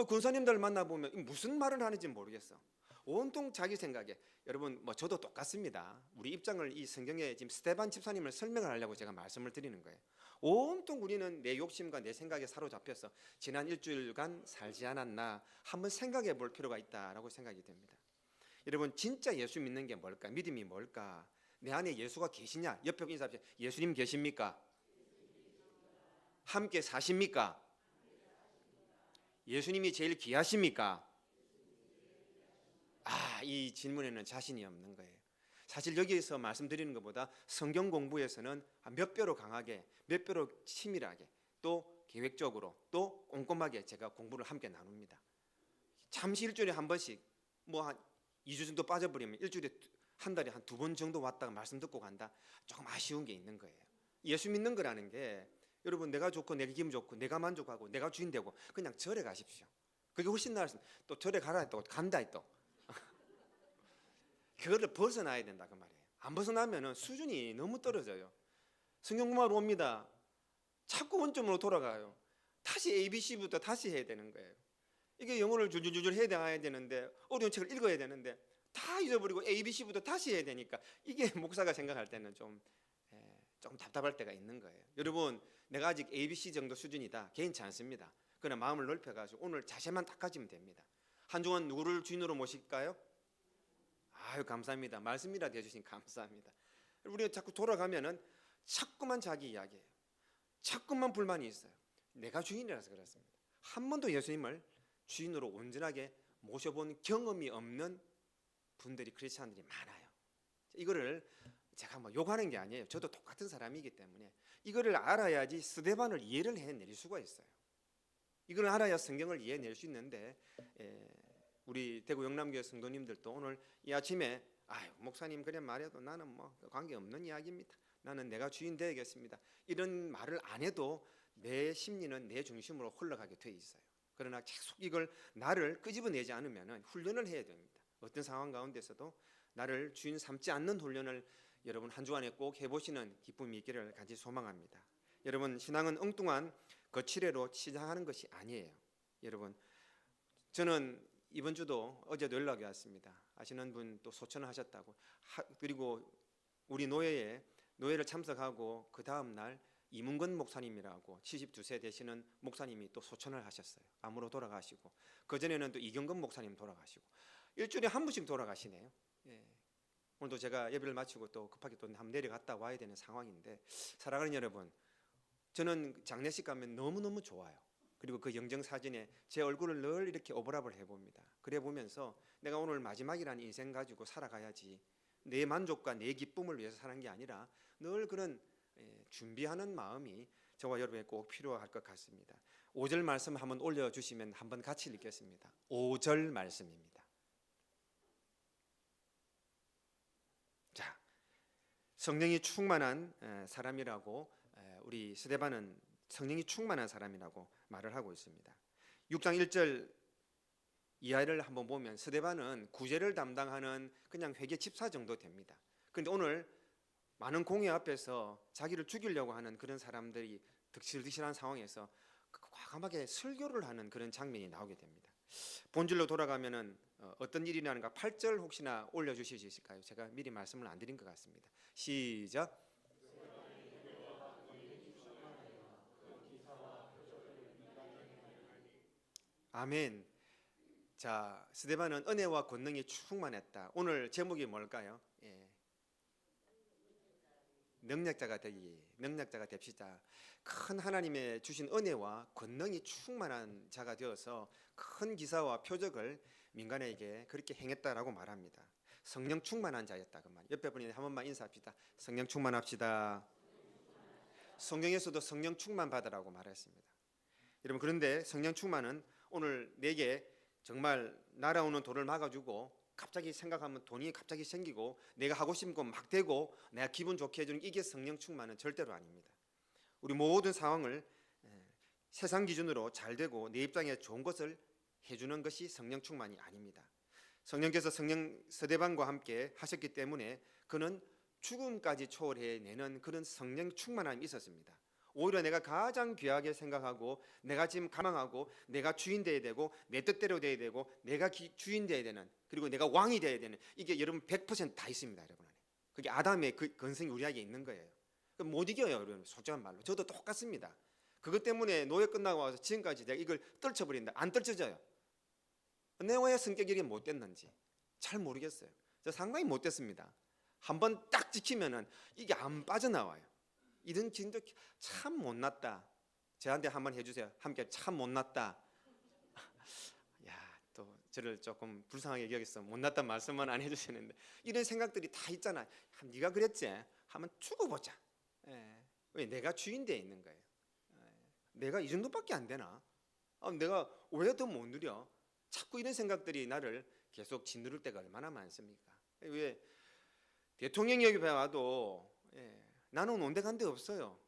군사님들 만나보면 무슨 말을 하는지 모르겠어. 온통 자기 생각에. 여러분, 뭐 저도 똑같습니다. 우리 입장을 이 성경에 지금 스데반 집사님을 설명을 하려고 제가 말씀을 드리는 거예요. 온통 우리는 내 욕심과 내 생각에 사로잡혀서 지난 일주일간 살지 않았나 한번 생각해 볼 필요가 있다라고 생각이 됩니다. 여러분, 진짜 예수 믿는 게 뭘까? 믿음이 뭘까? 내 안에 예수가 계시냐? 옆에 인사합시다. 예수님 계십니까? 함께 사십니까? 예수님이 제일 귀하십니까? 이 질문에는 자신이 없는 거예요. 사실 여기에서 말씀드리는 것보다 성경 공부에서는 몇 배로 강하게, 몇 배로 치밀하게, 또 계획적으로, 또 꼼꼼하게 제가 공부를 함께 나눕니다. 잠시 일주일에 한 번씩, 뭐 한 2주 정도 빠져버리면 일주일에 한 달에 한 2번 정도 왔다가 말씀 듣고 간다. 조금 아쉬운 게 있는 거예요. 예수 믿는 거라는 게, 여러분, 내가 좋고 내가 기분 좋고 내가 만족하고 내가 주인 되고 그냥 절에 가십시오. 그게 훨씬 나았습니다. 또 절에 가라 또 간다 또. 그거를 벗어나야 된다 그 말이에요. 안 벗어나면은 수준이 너무 떨어져요. 성경 공부하러 옵니다. 자꾸 원점으로 돌아가요. 다시 ABC부터 다시 해야 되는 거예요. 이게 영어를 줄줄줄 해야 되는데, 어려운 책을 읽어야 되는데 다 잊어버리고 ABC부터 다시 해야 되니까, 이게 목사가 생각할 때는 좀 답답할 때가 있는 거예요. 여러분, 내가 아직 ABC 정도 수준이다. 개인치 않습니다. 그러나 마음을 넓혀가지고 오늘 자세만 딱 가지면 됩니다. 한 주간 누구를 주인으로 모실까요? 아유, 감사합니다. 말씀이라도 해주신 감사합니다. 우리가 자꾸 돌아가면은 자꾸만 자기 이야기예요. 자꾸만 불만이 있어요. 내가 주인이라서 그렇습니다. 한 번도 예수님을 주인으로 온전하게 모셔본 경험이 없는 분들이, 크리스찬들이 많아요. 이거를 제가 뭐 욕하는 게 아니에요. 저도 똑같은 사람이기 때문에 이거를 알아야지 스데반을 이해를 해낼 수가 있어요. 이걸 알아야 성경을 이해해낼 수 있는데, 우리 대구 영남교회 성도님들도 오늘 이 아침에 목사님 그래 말해도 나는 뭐 관계없는 이야기입니다. 나는 내가 주인 되겠습니다. 이런 말을 안 해도 내 심리는 내 중심으로 흘러가게 돼 있어요. 그러나 계속 이걸 나를 끄집어내지 않으면 훈련을 해야 됩니다. 어떤 상황 가운데서도 나를 주인 삼지 않는 훈련을 여러분 한 주간에 꼭 해보시는 기쁨이 있기를 간절히 소망합니다. 여러분, 신앙은 엉뚱한 거칠애로 치장하는 것이 아니에요. 여러분, 저는 이번 주도 어제도 연락이 왔습니다. 아시는 분 또 소천을 하셨다고. 그리고 우리 노예를 참석하고 그 다음 날 이문건 목사님이라고 72세 되시는 목사님이 또 소천을 하셨어요. 암으로 돌아가시고, 그 전에는 또 이경건 목사님 돌아가시고, 일주일에 한 번씩 돌아가시네요. 오늘도 제가 예배를 마치고 또 급하게 또 한번 내려갔다 와야 되는 상황인데, 사랑하는 여러분, 저는 장례식 가면 너무너무 좋아요. 그리고 그 영정 사진에 제 얼굴을 늘 이렇게 오버랩을 해봅니다. 그래 보면서 내가 오늘 마지막이라는 인생 가지고 살아가야지, 내 만족과 내 기쁨을 위해서 사는 게 아니라 늘 그런 준비하는 마음이 저와 여러분에 꼭 필요할 것 같습니다. 5절 말씀 한번 올려주시면 한번 같이 읽겠습니다. 5절 말씀입니다. 자, 성령이 충만한 사람이라고, 우리 스데반은 성령이 충만한 사람이라고 말을 하고 있습니다. 6장 1절 이하를 한번 보면 스데반은 구제를 담당하는 그냥 회계 집사 정도 됩니다. 그런데 오늘 많은 공회 앞에서 자기를 죽이려고 하는 그런 사람들이 득실득실한 상황에서 과감하게 설교를 하는 그런 장면이 나오게 됩니다. 본질로 돌아가면은 어떤 일이 나는가 8절 혹시나 올려주실 수 있을까요? 제가 미리 말씀을 안 드린 것 같습니다. 시작. 아멘. 자, 스데반은 은혜와 권능이 충만했다. 오늘 제목이 뭘까요? 능력자가 됩시다. 큰 하나님의 주신 은혜와 권능이 충만한 자가 되어서 큰 기사와 표적을 민간에게 그렇게 행했다라고 말합니다. 성령 충만한 자였다 그 말. 옆에 분이 한 번만 인사합시다. 성령 충만합시다. 성경에서도 성령 충만 받으라고 말했습니다. 여러분, 그런데 성령 충만은 오늘 내게 정말 날아오는 돌을 막아주고 갑자기 생각하면 돈이 갑자기 생기고 내가 하고 싶은 거 막 되고 내가 기분 좋게 해주는 이게 성령 충만은 절대로 아닙니다. 우리 모든 상황을 세상 기준으로 잘 되고 내 입장에 좋은 것을 해주는 것이 성령 충만이 아닙니다. 성령께서 성령 스데반과 함께 하셨기 때문에 그는 죽음까지 초월해내는 그런 성령 충만함이 있었습니다. 오히려 내가 가장 귀하게 생각하고 내가 지금 가망하고 내가 주인 되어야 되고 내 뜻대로 되어야 되고 내가 주인 되어야 되는, 그리고 내가 왕이 되어야 되는, 이게 여러분 100%다 있습니다. 여러분 안에. 그게 아담의 그 근성이 우리에게 있는 거예요. 못 이겨요. 여러분, 솔직한 말로 저도 똑같습니다. 그것 때문에 노예 끝나고 와서 지금까지 내가 이걸 떨쳐버린다. 안 떨쳐져요. 내가 왜 성격이 이렇게 못됐는지 잘 모르겠어요. 저 상당히 못됐습니다. 한번 딱 지키면은 이게 안 빠져나와요. 이런 진도 참 못났다. 저한테 한번 해주세요. 함께 참 못났다. 야, 또 저를 조금 불쌍하게 여기서 못났단 말씀만 안 해주시는데 이런 생각들이 다 있잖아. 네가 그랬지? 하면 죽어보자. 왜? 내가 주인되어 있는 거예요. 내가 이 정도밖에 안 되나? 내가 왜 더 못 누려? 자꾸 이런 생각들이 나를 계속 짓누를 때가 얼마나 많습니까? 왜? 대통령이 여기 와도 나는 온데간데 없어요.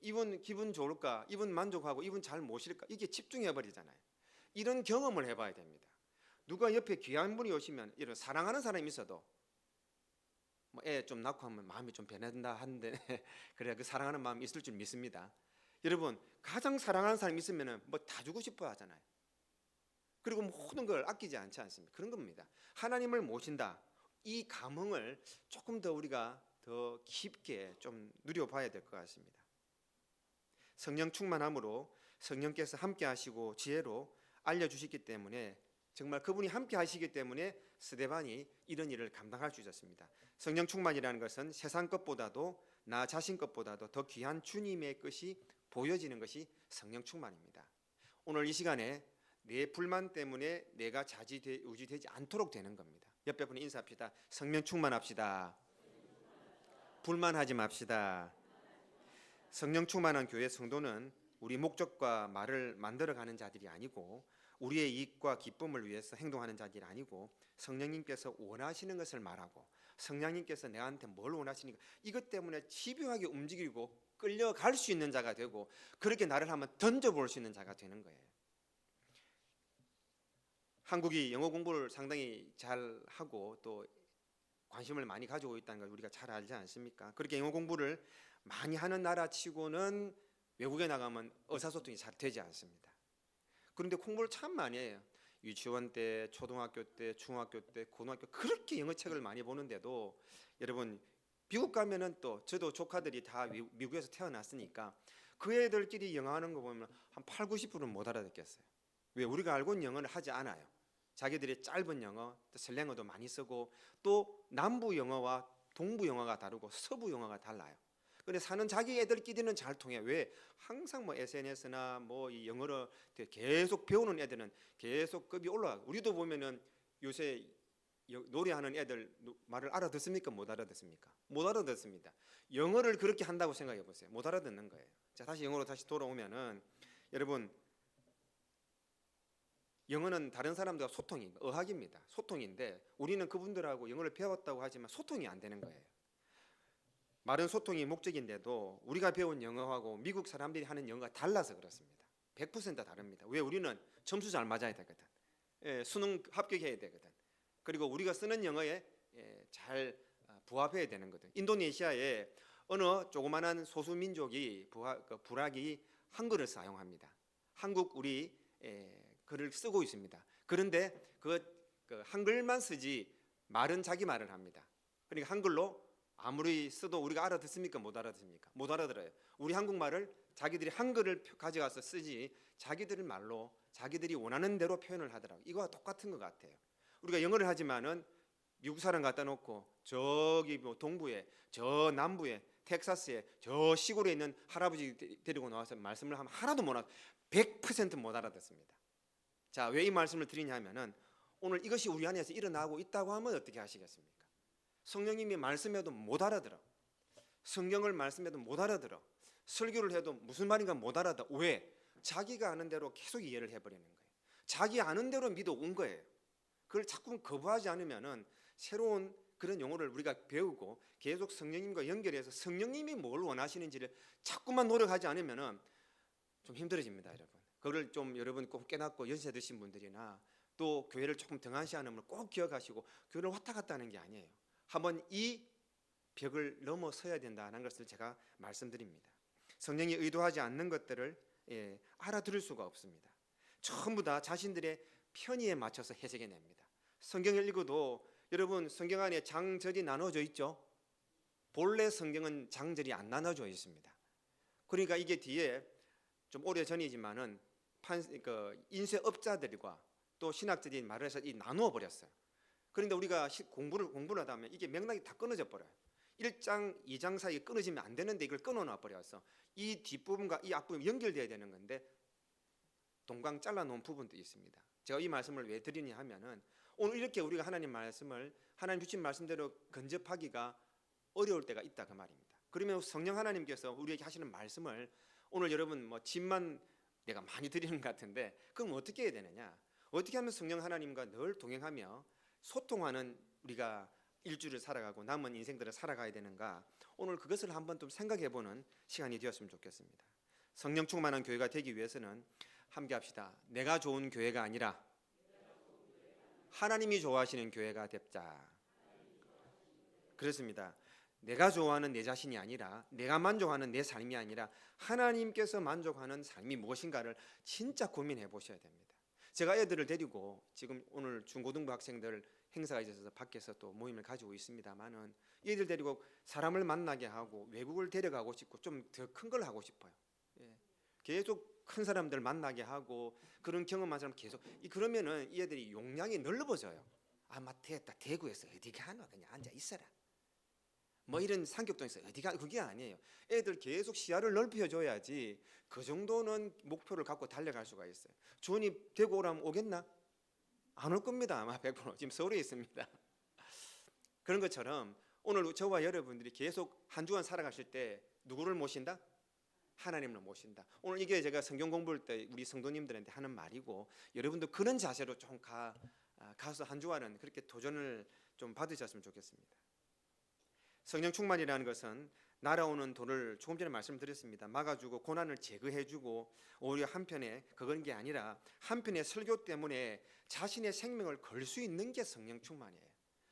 이분 기분 좋을까? 이분 만족하고 이분 잘 모실까? 이게 집중해 버리잖아요. 이런 경험을 해봐야 됩니다. 누가 옆에 귀한 분이 오시면 이런 사랑하는 사람이 있어도 애 좀 낳고 하면 마음이 좀 변한다 하는데 그래, 그 사랑하는 마음이 있을 줄 믿습니다. 여러분, 가장 사랑하는 사람이 있으면 뭐 다 주고 싶어 하잖아요. 그리고 모든 걸 아끼지 않지 않습니까? 그런 겁니다. 하나님을 모신다. 이 감흥을 조금 더 우리가 더 깊게 좀 누려봐야 될 것 같습니다. 성령 충만함으로 성령께서 함께 하시고 지혜로 알려주시기 때문에, 정말 그분이 함께 하시기 때문에 스데반이 이런 일을 감당할 수 있었습니다. 성령 충만이라는 것은 세상 것보다도 나 자신 것보다도 더 귀한 주님의 것이 보여지는 것이 성령 충만입니다. 오늘 이 시간에 내 불만 때문에 내가 좌지우지되지 않도록 되는 겁니다. 옆에 분이 인사합시다. 성령 충만합시다. 불만하지 맙시다. 성령 충만한 교회 성도는 우리 목적과 말을 만들어가는 자들이 아니고 우리의 이익과 기쁨을 위해서 행동하는 자들이 아니고 성령님께서 원하시는 것을 말하고 성령님께서 내한테 뭘 원하시니까 이것 때문에 집요하게 움직이고 끌려갈 수 있는 자가 되고 그렇게 나를 한번 던져볼 수 있는 자가 되는 거예요. 한국이 영어 공부를 상당히 잘하고 또 관심을 많이 가지고 있다는 걸 우리가 잘 알지 않습니까? 그렇게 영어 공부를 많이 하는 나라치고는 외국에 나가면 의사소통이 잘 되지 않습니다. 그런데 공부를 참 많이 해요. 유치원 때, 초등학교 때, 중학교 때, 고등학교 그렇게 영어책을 많이 보는데도 여러분 미국 가면은 또 저도 조카들이 다 미국에서 태어났으니까 그 애들끼리 영어 하는 거 보면 한 8, 90%는 못 알아듣겠어요. 왜? 우리가 알고 있는 영어를 하지 않아요. 자기들이 짧은 영어, 또 슬랭어도 많이 쓰고 또 남부 영어와 동부 영어가 다르고 서부 영어가 달라요. 근데 사는 자기 애들끼리는 잘 통해. 왜? 항상 뭐 SNS나 뭐 이 영어를 계속 배우는 애들은 계속 급이 올라가고, 우리도 보면은 요새 노래하는 애들 말을 알아듣습니까? 못 알아듣습니까? 못 알아듣습니다. 영어를 그렇게 한다고 생각해 보세요. 못 알아듣는 거예요. 자, 다시 영어로 다시 돌아오면은 여러분, 영어는 다른 사람들과 소통이 어학입니다. 소통인데 우리는 그분들하고 영어를 배웠다고 하지만 소통이 안 되는 거예요. 말은 소통이 목적인데도 우리가 배운 영어하고 미국 사람들이 하는 영어가 달라서 그렇습니다. 100% 다릅니다. 왜? 우리는 점수 잘 맞아야 되거든. 수능 합격해야 되거든. 그리고 우리가 쓰는 영어에 잘 부합해야 되는 거든. 인도네시아에 어느 조그만한 소수민족이 부락이 한글을 사용합니다. 한국 우리 글을 쓰고 있습니다. 그런데 그 한글만 쓰지 말은 자기 말을 합니다. 그러니까 한글로 아무리 써도 우리가 알아듣습니까? 못 알아듣습니까? 못 알아들어요. 우리 한국말을 자기들이 한글을 가져가서 쓰지 자기들 말로 자기들이 원하는 대로 표현을 하더라고요. 이거와 똑같은 것 같아요. 우리가 영어를 하지만은 미국 사람 갖다 놓고 저기 뭐 동부에 저 남부에 텍사스에 저 시골에 있는 할아버지 데리고 나와서 말씀을 하면 하나도 못 알아 100%못 알아듣습니다. 자, 왜 이 말씀을 드리냐면은 오늘 이것이 우리 안에서 일어나고 있다고 하면 어떻게 하시겠습니까? 성령님이 말씀해도 못 알아들어. 성경을 말씀해도 못 알아들어. 설교를 해도 무슨 말인가 못 알아들어. 왜? 자기가 아는 대로 계속 이해를 해버리는 거예요. 자기 아는 대로 믿어온 거예요. 그걸 자꾸 거부하지 않으면은 새로운 그런 용어를 우리가 배우고 계속 성령님과 연결해서 성령님이 뭘 원하시는지를 자꾸만 노력하지 않으면은 좀 힘들어집니다, 여러분. 그걸 좀 여러분 꼭 깨닫고 연세 드신 분들이나 또 교회를 조금 등한시하는 분을 꼭 기억하시고 교회를 왔다 갔다 하는 게 아니에요. 한번 이 벽을 넘어서야 된다는 것을 제가 말씀드립니다. 성령이 의도하지 않는 것들을 알아들을 수가 없습니다. 전부 다 자신들의 편의에 맞춰서 해석해냅니다. 성경을 읽어도 여러분 성경 안에 장절이 나눠져 있죠. 본래 성경은 장절이 안 나눠져 있습니다. 그러니까 이게 뒤에 좀 오래 전이지만은 인쇄업자들과 또 신학자들이 말을 해서 나누어 버렸어요. 그런데 우리가 공부를 하다 보면 이게 맥락이 다 끊어져 버려요. 1장, 2장 사이에 끊어지면 안 되는데 이걸 끊어놔 버려서 이 뒷부분과 이 앞부분이 연결돼야 되는 건데 동강 잘라놓은 부분도 있습니다. 제가 이 말씀을 왜 드리냐 하면은 오늘 이렇게 우리가 하나님 말씀을 하나님 주신 말씀대로 근접하기가 어려울 때가 있다 그 말입니다. 그러면 성령 하나님께서 우리에게 하시는 말씀을 오늘 여러분 뭐 집만 내가 많이 드리는 것 같은데 그럼 어떻게 해야 되느냐? 어떻게 하면 성령 하나님과 늘 동행하며 소통하는 우리가 일주를 살아가고 남은 인생들을 살아가야 되는가? 오늘 그것을 한번 좀 생각해보는 시간이 되었으면 좋겠습니다. 성령 충만한 교회가 되기 위해서는 함께 합시다. 내가 좋은 교회가 아니라 하나님이 좋아하시는 교회가 됩자. 그렇습니다. 내가 좋아하는 내 자신이 아니라 내가 만족하는 내 삶이 아니라 하나님께서 만족하는 삶이 무엇인가를 진짜 고민해 보셔야 됩니다. 제가 애들을 데리고 지금 오늘 중고등부 학생들 행사가 있어서 밖에서 또 모임을 가지고 있습니다만은 얘들 데리고 사람을 만나게 하고 외국을 데려가고 싶고 좀 더 큰 걸 하고 싶어요. 계속 큰 사람들 만나게 하고 그런 경험한 사람 계속 그러면은 이 애들이 용량이 넓어져요. 아, 맞겠다. 대구에서 어디 가노? 그냥 앉아 있어라. 뭐 이런 상격동에서 어디 가? 그게 아니에요. 애들 계속 시야를 넓혀줘야지 그 정도는 목표를 갖고 달려갈 수가 있어요. 주원이 대구 오라면 오겠나? 안 올 겁니다. 아마 100% 지금 서울에 있습니다. 그런 것처럼 오늘 저와 여러분들이 계속 한 주간 살아가실 때 누구를 모신다? 하나님을 모신다. 오늘 이게 제가 성경 공부할 때 우리 성도님들한테 하는 말이고 여러분도 그런 자세로 좀 가서 한 주간은 그렇게 도전을 좀 받으셨으면 좋겠습니다. 성령 충만이라는 것은 날아오는 돌을 조금 전에 말씀드렸습니다. 막아주고 고난을 제거해주고 오히려 한편에 그런 게 아니라 한편의 설교 때문에 자신의 생명을 걸 수 있는 게 성령 충만이에요.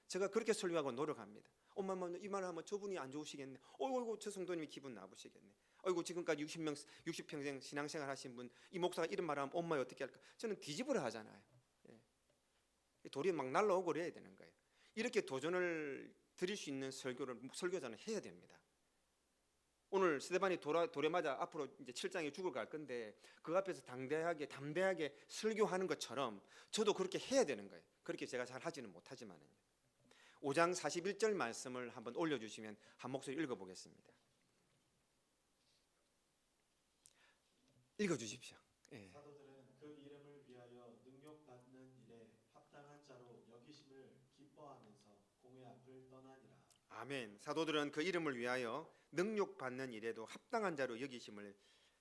제가 그렇게 설교하고 노력합니다. 엄마 이 말 하면 저분이 안 좋으시겠네. 어이구 저 성도님이 기분 나쁘시겠네. 어이구 지금까지 60평생 신앙생활 하신 분 이 목사가 이런 말 하면 엄마 어떻게 할까? 저는 뒤집으려 하잖아요. 돌이 막 날라오고 그래야 되는 거예요. 이렇게 도전을 드릴 수 있는 설교자는 해야 됩니다. 오늘 스데반이 돌에 맞아 앞으로 이제 7장에 죽을 갈 건데 그 앞에서 담대하게 설교하는 것처럼 저도 그렇게 해야 되는 거예요. 그렇게 제가 잘 하지는 못하지만은요. 5장 41절 말씀을 한번 올려주시면 한 목소리 읽어보겠습니다. 읽어주십시오. 사도들은 그 이름을 위하여 능력받는 일에 합당한 자로 여기심을 기뻐하면서 공회 앞을 떠나니라. 아멘. 사도들은 그 이름을 위하여 능력받는 일에도 합당한 자로 여기심을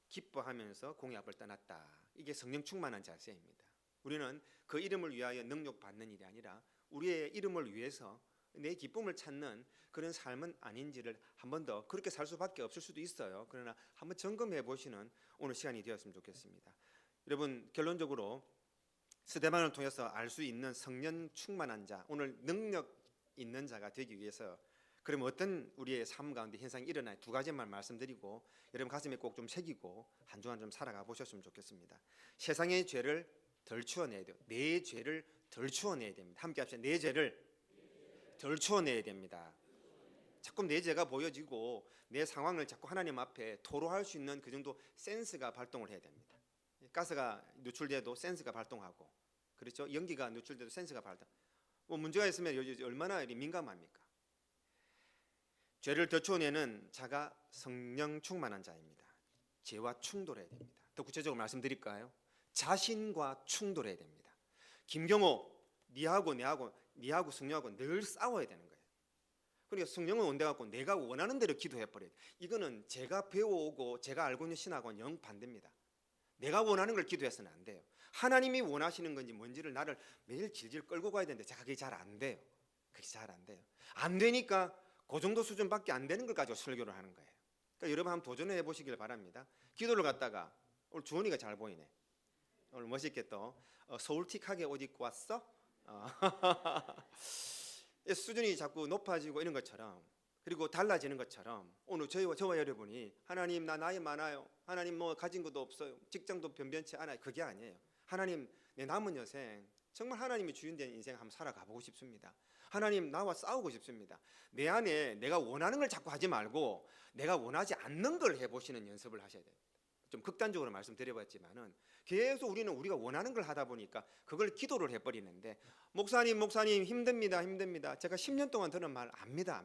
기뻐하면서 공회 앞을 떠났다. 이게 성령 충만한 자세입니다. 우리는 그 이름을 위하여 능력받는 일이 아니라 우리의 이름을 위해서 내 기쁨을 찾는 그런 삶은 아닌지를 한 번 더 그렇게 살 수밖에 없을 수도 있어요. 그러나 한번 점검해 보시는 오늘 시간이 되었으면 좋겠습니다. 여러분 결론적으로 스데반을 통해서 알 수 있는 성령 충만한 자, 오늘 능력 있는 자가 되기 위해서 그럼 어떤 우리의 삶 가운데 현상이 일어나요? 두 가지만 말씀드리고 여러분 가슴에 꼭 좀 새기고 한 주간 좀 살아가 보셨으면 좋겠습니다. 세상의 죄를 덜 추어내야 돼요. 내 죄를 덜 추어내야 됩니다. 함께 합시다. 내 죄를 덜 추어내야 됩니다. 자꾸 내 죄가 보여지고 내 상황을 자꾸 하나님 앞에 토로할 수 있는 그 정도 센스가 발동을 해야 됩니다. 가스가 누출돼도 센스가 발동하고, 그렇죠? 연기가 누출돼도 센스가 발동. 뭐 문제가 있으면 얼마나 민감합니까? 죄를 덜 추어내는 자가 성령 충만한 자입니다. 죄와 충돌해야 됩니다. 더 구체적으로 말씀드릴까요? 자신과 충돌해야 됩니다. 김경호, 니하고 성령하고 늘 싸워야 되는 거예요. 그러니까 성령은 온대갖고 내가 원하는 대로 기도해버려요. 이거는 제가 배워오고 제가 알고 있는 신하고는 영 반대입니다. 내가 원하는 걸 기도해서는 안 돼요. 하나님이 원하시는 건지 뭔지를 나를 매일 질질 끌고 가야 되는데 제가 그게 잘 안 돼요. 그게 잘 안 돼요. 안 되니까 그 정도 수준밖에 안 되는 걸 가지고 설교를 하는 거예요. 그러니까 여러분 한번 도전해 보시길 바랍니다. 기도를 갖다가 오늘 주원이가 잘 보이네. 오늘 멋있게 또 서울틱하게 옷 입고 왔어? 수준이 자꾸 높아지고 이런 것처럼, 그리고 달라지는 것처럼 오늘 저와 여러분이 하나님 나 나이 많아요, 하나님 뭐 가진 것도 없어요, 직장도 변변치 않아요, 그게 아니에요. 하나님 내 남은 여생 정말 하나님이 주인된 인생 한번 살아가 보고 싶습니다. 하나님 나와 싸우고 싶습니다. 내 안에 내가 원하는 걸 자꾸 하지 말고 내가 원하지 않는 걸 해보시는 연습을 하셔야 돼요. 좀 극단적으로 말씀드려봤지만은 계속 우리가 원하는 걸 하다 보니까 그걸 기도를 해버리는데, 목사님 힘듭니다. 제가 10년 동안 들은 말 압니다.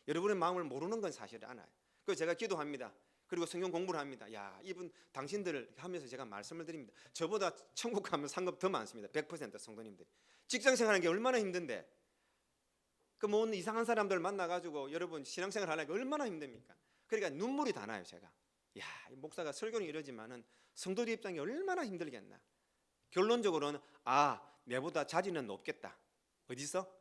여러분의 마음을 모르는 건 사실 알아요. 그래서 제가 기도합니다. 그리고 성경 공부를 합니다. 야, 이분 당신들을 하면서 제가 말씀을 드립니다. 저보다 천국 가면 상급 더 많습니다. 100% 성도님들이. 직장생활하는 게 얼마나 힘든데, 그 뭐 이상한 사람들 만나가지고 여러분 신앙생활 하려니까 얼마나 힘듭니까? 그러니까 눈물이 다 나요. 제가 야, 이 목사가 설교는 이러지만은 성도들 입장이 얼마나 힘들겠나. 결론적으로는 내보다 자리는 높겠다. 어디서?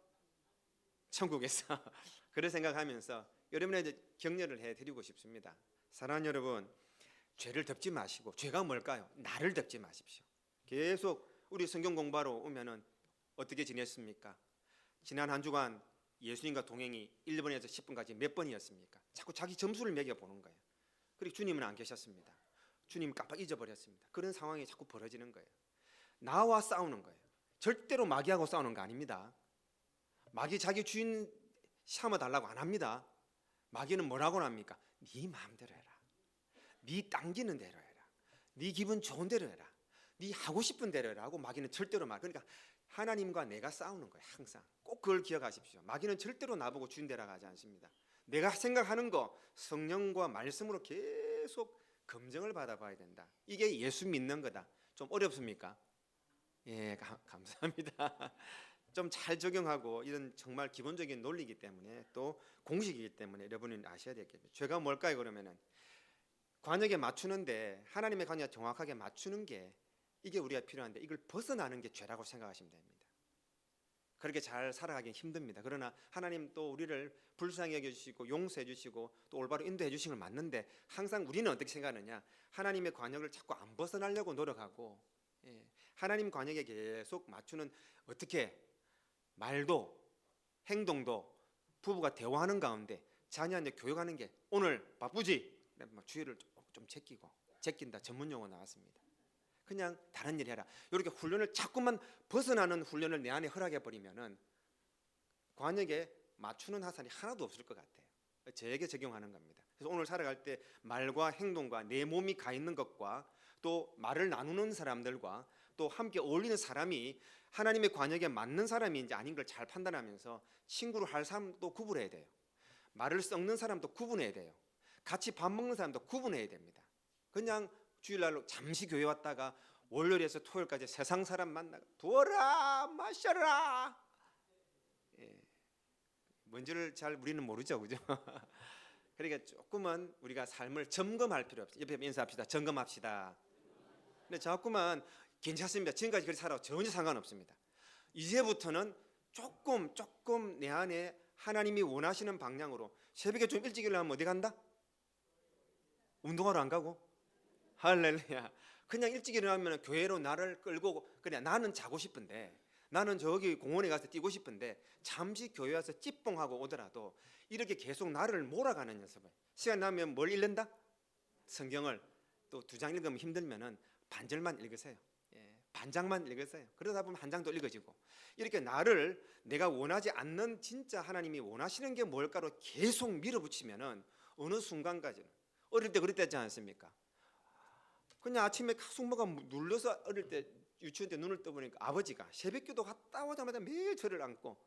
천국에서. 그런 생각하면서 여러분의 격려를 해드리고 싶습니다. 사랑하는 여러분, 죄를 덮지 마시고, 죄가 뭘까요? 나를 덮지 마십시오. 계속 우리 성경 공부하러 오면은 어떻게 지냈습니까? 지난 한 주간 예수님과 동행이 1번에서 10번까지 몇 번이었습니까? 자꾸 자기 점수를 매겨보는 거예요. 그리고 주님은 안 계셨습니다. 주님 깜빡 잊어버렸습니다. 그런 상황이 자꾸 벌어지는 거예요. 나와 싸우는 거예요. 절대로 마귀하고 싸우는 거 아닙니다. 마귀 자기 주인 삼아달라고 안 합니다. 마귀는 뭐라고 합니까? 네 마음대로 해라. 네 당기는 대로 해라. 네 기분 좋은 대로 해라. 네 하고 싶은 대로 해라 하고 마귀는 절대로 그러니까 하나님과 내가 싸우는 거예요. 항상 꼭 그걸 기억하십시오. 마귀는 절대로 나보고 주인 대로 가지 않습니다. 내가 생각하는 거 성령과 말씀으로 계속 검증을 받아봐야 된다. 이게 예수 믿는 거다. 좀 어렵습니까? 예, 감사합니다. 좀 잘 적용하고, 이런 정말 기본적인 논리이기 때문에 또 공식이기 때문에 여러분은 아셔야 되겠죠. 죄가 뭘까요? 그러면은 관역에 맞추는데, 하나님의 관역에 정확하게 맞추는 게 이게 우리가 필요한데, 이걸 벗어나는 게 죄라고 생각하시면 됩니다. 그렇게 잘 살아가긴 힘듭니다. 그러나 하나님 또 우리를 불쌍히 여겨주시고 용서해 주시고 또 올바로 인도해 주시는 걸 맞는데, 항상 우리는 어떻게 생각하느냐, 하나님의 관역을 자꾸 안 벗어나려고 노력하고, 하나님 관역에 계속 맞추는, 어떻게 말도 행동도 부부가 대화하는 가운데 자녀한테 교육하는 게, 오늘 바쁘지? 주의를 좀 제낀다 전문 용어 나왔습니다. 그냥 다른 일 해라. 이렇게 훈련을 자꾸만 벗어나는 훈련을 내 안에 허락해 버리면은 관역에 맞추는 하산이 하나도 없을 것 같아요. 저에게 적용하는 겁니다. 그래서 오늘 살아갈 때 말과 행동과 내 몸이 가 있는 것과 또 말을 나누는 사람들과 또 함께 어울리는 사람이 하나님의 관역에 맞는 사람인지 아닌 걸 잘 판단하면서 친구로 할 사람도 구분해야 돼요. 말을 섞는 사람도 구분해야 돼요. 같이 밥 먹는 사람도 구분해야 됩니다. 그냥 주일날로 잠시 교회 왔다가 월요일에서 토요일까지 세상 사람 만나고 부어라 마셔라, 뭔지를 잘 우리는 모르죠, 그죠? 그러니까 조금은 우리가 삶을 점검할 필요 없어요. 옆에 인사합시다. 점검합시다. 근데 자꾸만 괜찮습니다. 지금까지 그렇게 살아도 전혀 상관없습니다. 이제부터는 조금 내 안에 하나님이 원하시는 방향으로, 새벽에 좀 일찍 일어나면 어디 간다? 운동하러 안 가고? 할렐루야. 그냥 일찍 일어나면 교회로 나를 끌고, 그냥 나는 자고 싶은데 나는 저기 공원에 가서 뛰고 싶은데 잠시 교회 와서 찌뽕하고 오더라도 이렇게 계속 나를 몰아가는 연습을. 시간 나면 뭘 읽는다? 성경을 또 2장 읽으면 힘들면은 반절만 읽으세요. 반장만 읽으세요. 그러다 보면 한 장도 읽어지고, 이렇게 나를 내가 원하지 않는 진짜 하나님이 원하시는 게 뭘까로 계속 밀어붙이면은 어느 순간까지는, 어릴 때 그랬지 않습니까? 그냥 아침에 숙모가 눌러서 어릴 때 유치원 때 눈을 떠보니까 아버지가 새벽기도 갔다 오자마자 매일 저를 안고,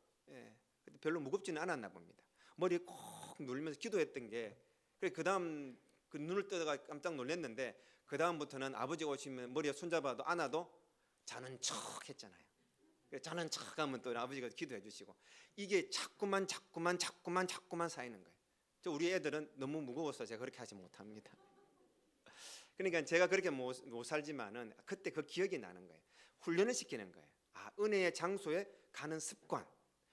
별로 무겁지는 않았나 봅니다. 머리에 콕 누르면서 기도했던 게, 그래 그다음 그 눈을 뜨다가 깜짝 놀랐는데 그 다음부터는 아버지가 오시면 머리에 손잡아도 안아도 자는 척 했잖아요. 자는 척 하면 또 아버지가 기도해 주시고, 이게 자꾸만 쌓이는 거예요. 우리 애들은 너무 무거워서 제가 그렇게 하지 못합니다. 그러니까 제가 그렇게 못 살지만은 그때 그 기억이 나는 거예요. 훈련을 시키는 거예요. 은혜의 장소에 가는 습관.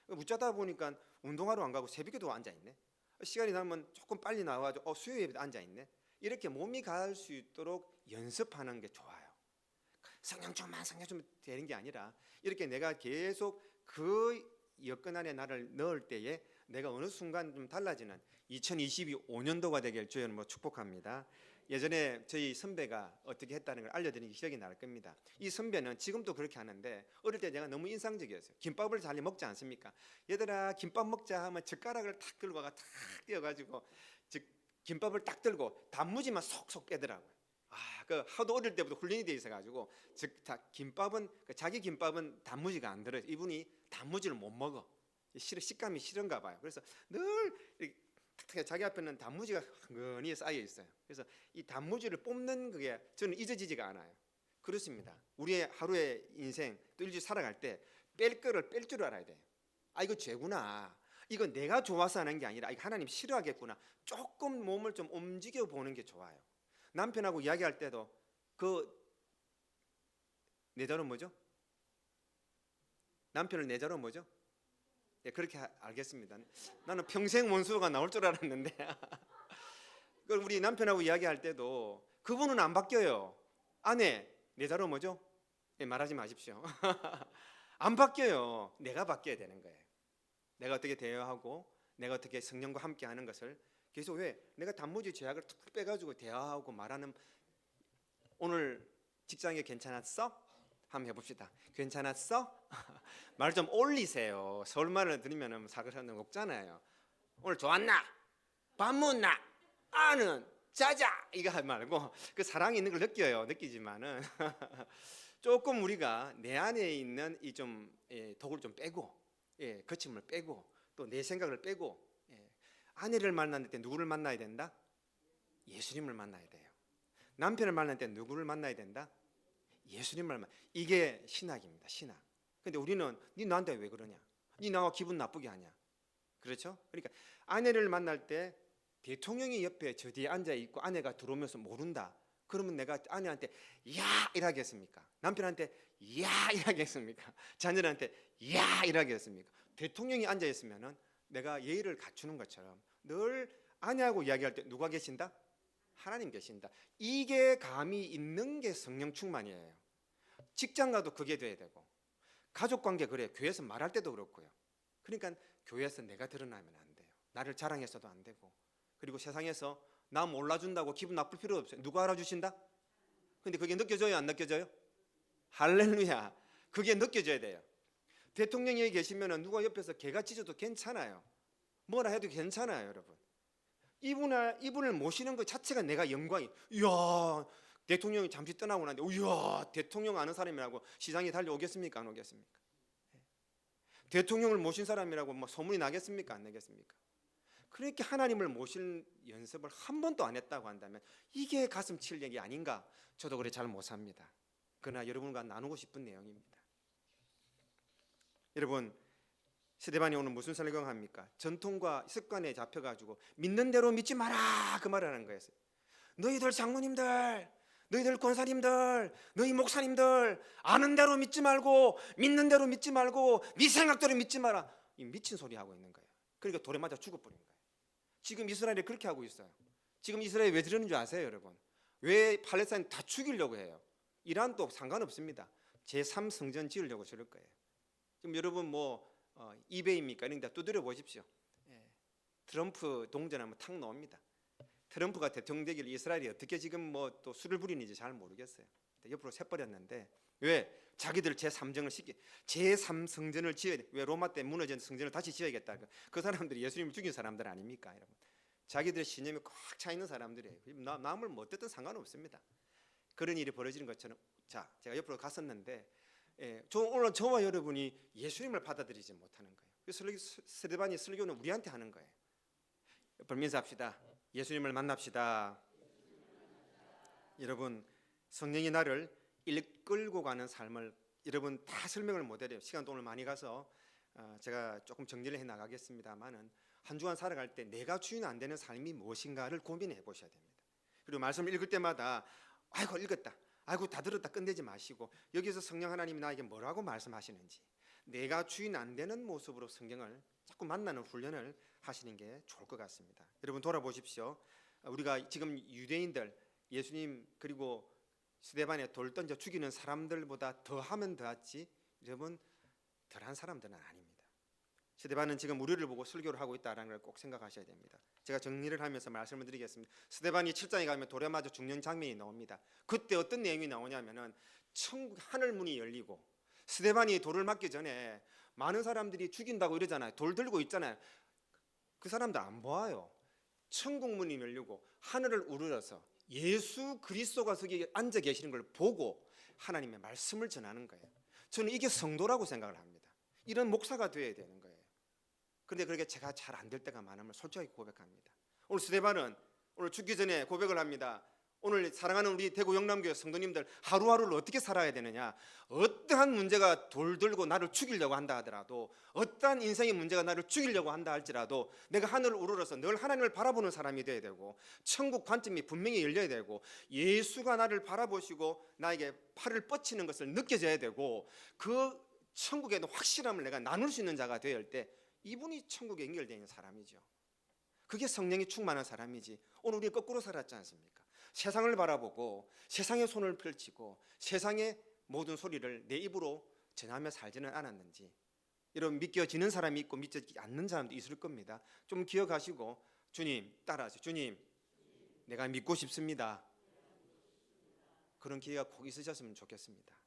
웃자다 보니까 운동하러 안 가고 새벽에도 앉아 있네. 시간이 나면 조금 빨리 나와가지고 수요예배도 앉아 있네. 이렇게 몸이 갈 수 있도록 연습하는 게 좋아요. 성령 좀만 되는 게 아니라, 이렇게 내가 계속 그 여건 안에 나를 넣을 때에 내가 어느 순간 좀 달라지는 2025년도가 되길 주여는 축복합니다. 예전에 저희 선배가 어떻게 했다는 걸 알려드린 게 기억이 날 겁니다. 이 선배는 지금도 그렇게 하는데 어릴 때 제가 너무 인상적이었어요. 김밥을 잘 먹지 않습니까? 얘들아 김밥 먹자 하면 젓가락을 탁 들고 탁 띄어가지고 김밥을 딱 들고 단무지만 속속 빼더라고요. 그 하도 어릴 때부터 훈련이 돼 있어가지고 자기 김밥은 단무지가 안 들어요. 이분이 단무지를 못 먹어. 식감이 싫은가 봐요. 그래서 늘 자기 앞에는 단무지가 흥건히 쌓여 있어요. 그래서 이 단무지를 뽑는 그게 저는 잊어지지가 않아요. 그렇습니다. 우리의 하루의 인생 또 일주일 살아갈 때 뺄 거를 뺄 줄 알아야 돼요. 이거 죄구나. 이거 내가 좋아서 하는 게 아니라 이거 하나님 싫어하겠구나. 조금 몸을 좀 움직여 보는 게 좋아요. 남편하고 이야기할 때도 내 자로 뭐죠? 남편을 내 자로 뭐죠? 그렇게 알겠습니다. 나는 평생 원수가 나올 줄 알았는데 우리 남편하고 이야기할 때도 그분은 안 바뀌어요. 아내 내 자로 뭐죠? 말하지 마십시오. 안 바뀌어요. 내가 바뀌어야 되는 거예요. 내가 어떻게 대화하고 내가 어떻게 성령과 함께 하는 것을 계속, 왜 내가 단무지 제약을 툭 빼가지고 대화하고 말하는, 오늘 직장에 괜찮았어? 한번 해봅시다. 괜찮았어? 말 좀 올리세요. 서울말을 들으면 사그라는 없잖아요. 오늘 좋았나? 밥 먹나? 아는 자자 이거 하지 말고 그 사랑이 있는 걸 느끼지만은 조금 우리가 내 안에 있는 이 좀 독을 좀 빼고, 거침을 빼고 또 내 생각을 빼고, 아내를 만날 때 누구를 만나야 된다? 예수님을 만나야 돼요. 남편을 만날 때 누구를 만나야 된다? 예수님을 만나. 이게 신학입니다. 신학. 근데 우리는 네 나한테 왜 그러냐? 네 나와 기분 나쁘게 하냐? 그렇죠? 그러니까 아내를 만날 때 대통령이 옆에 저 뒤에 앉아 있고 아내가 들어오면서 모른다. 그러면 내가 아내한테 야 이라겠습니까? 남편한테 야 이라겠습니까? 자녀한테 야 이라겠습니까? 대통령이 앉아 있으면은 내가 예의를 갖추는 것처럼 늘 아내하고 이야기할 때 누가 계신다? 하나님 계신다. 이게 감이 있는 게 성령 충만이에요. 직장 가도 그게 돼야 되고, 가족 관계 그래요. 교회에서 말할 때도 그렇고요. 그러니까 교회에서 내가 드러나면 안 돼요. 나를 자랑해서도 안 되고, 그리고 세상에서 나 몰라준다고 기분 나쁠 필요 없어요. 누가 알아주신다? 근데 그게 느껴져요? 안 느껴져요? 할렐루야. 그게 느껴져야 돼요. 대통령이 여기 계시면 누가 옆에서 개가 짖어도 괜찮아요. 뭐라 해도 괜찮아요, 여러분. 이분을 모시는 것 자체가 내가 영광이. 이야, 대통령이 잠시 떠나고 나는데, 이야, 대통령 아는 사람이라고 시장에 달려오겠습니까? 안 오겠습니까? 대통령을 모신 사람이라고 소문이 나겠습니까? 안 나겠습니까? 그렇게 하나님을 모실 연습을 한 번도 안 했다고 한다면 이게 가슴 칠 얘기 아닌가? 저도 그래 잘 못 삽니다. 그러나 여러분과 나누고 싶은 내용입니다. 여러분, 스데반이 오늘 무슨 설명합니까? 전통과 습관에 잡혀가지고 믿는 대로 믿지 마라 그 말을 하는 거였어요. 너희들 장로님들, 너희들 권사님들, 너희 목사님들 아는 대로 믿지 말고 믿는 대로 믿지 말고 네 생각대로 믿지 마라. 이 미친 소리 하고 있는 거예요. 그러니까 돌에 맞아 죽어버린 거예요. 지금 이스라엘이 그렇게 하고 있어요. 지금 이스라엘이 왜 저러는 줄 아세요, 여러분? 왜 팔레스타인 다 죽이려고 해요? 이란도 상관없습니다. 제3성전 지으려고 저럴 거예요. 지금 여러분 뭐 이베이입니까? 이런 데 두드려 보십시오. 예. 트럼프 동전하면 탁 나옵니다. 트럼프가 대통령 되기를 이스라엘이 어떻게 지금 뭐 또 수를 부리는지 잘 모르겠어요. 옆으로 새버렸는데 왜? 자기들 제3정을 제3성전을 지어야 돼. 왜? 로마 때 무너진 성전을 다시 지어야겠다. 그 사람들이 예수님을 죽인 사람들 아닙니까, 여러분? 자기들의 신념이 꽉 차 있는 사람들이에요. 남을 뭐 어쨌든 상관없습니다. 그런 일이 벌어지는 것처럼 자, 제가 옆으로 갔었는데 오늘 저와 여러분이 예수님을 받아들이지 못하는 거예요. 스데반이 설교는 우리한테 하는 거예요. 옆을 인사합시다. 예수님을 만납시다. 여러분, 성령이 나를 이끌고 가는 삶을 여러분 다 설명을 못 해요. 시간도 오늘 많이 가서 제가 조금 정리를 해 나가겠습니다만은 한 주간 살아갈 때 내가 주인 안 되는 삶이 무엇인가를 고민해 보셔야 됩니다. 그리고 말씀을 읽을 때마다 아이고 읽었다, 아이고 다 들었다 끝내지 마시고 여기서 성령 하나님이 나에게 뭐라고 말씀하시는지 내가 주인 안 되는 모습으로 성경을 자꾸 만나는 훈련을 하시는 게 좋을 것 같습니다. 여러분 돌아보십시오. 우리가 지금 유대인들 예수님 그리고 스데반에 돌 던져 죽이는 사람들보다 더하면 더하지 여러분 덜한 사람들은 아닙니다. 스데반은 지금 우리를 보고 설교를 하고 있다는 걸 꼭 생각하셔야 됩니다. 제가 정리를 하면서 말씀을 드리겠습니다. 스데반이 7장에 가면 돌에 맞아 죽는 장면이 나옵니다. 그때 어떤 내용이 나오냐면은 천국 하늘 문이 열리고 스데반이 돌을 맞기 전에 많은 사람들이 죽인다고 이러잖아요. 돌 들고 있잖아요. 그 사람들 안 보아요. 천국 문이 열리고 하늘을 우러러서 예수 그리스도가 거기 앉아 계시는 걸 보고 하나님의 말씀을 전하는 거예요. 저는 이게 성도라고 생각을 합니다. 이런 목사가 되어야 되는 거예요. 그런데 그렇게 제가 잘 안 될 때가 많으면 솔직하게 고백합니다. 오늘 스데반은 오늘 죽기 전에 고백을 합니다. 오늘 사랑하는 우리 대구 영남교회 성도님들 하루하루를 어떻게 살아야 되느냐. 어떠한 문제가 돌 들고 나를 죽이려고 한다 하더라도 어떠한 인생의 문제가 나를 죽이려고 한다 할지라도 내가 하늘을 우러러서 늘 하나님을 바라보는 사람이 돼야 되고 천국 관점이 분명히 열려야 되고 예수가 나를 바라보시고 나에게 팔을 뻗치는 것을 느껴져야 되고 그 천국에 있는 확실함을 내가 나눌 수 있는 자가 되어야 할 때 이분이 천국에 연결되어 있는 사람이죠. 그게 성령이 충만한 사람이지. 오늘 우리가 거꾸로 살았지 않습니까? 세상을 바라보고 세상의 손을 펼치고 세상의 모든 소리를 내 입으로 전하며 살지는 않았는지 여러분 믿겨지는 사람이 있고 믿지 않는 사람도 있을 겁니다. 좀 기억하시고 주님 따라하세요. 주님 내가 믿고 싶습니다. 그런 기회가 꼭 있으셨으면 좋겠습니다.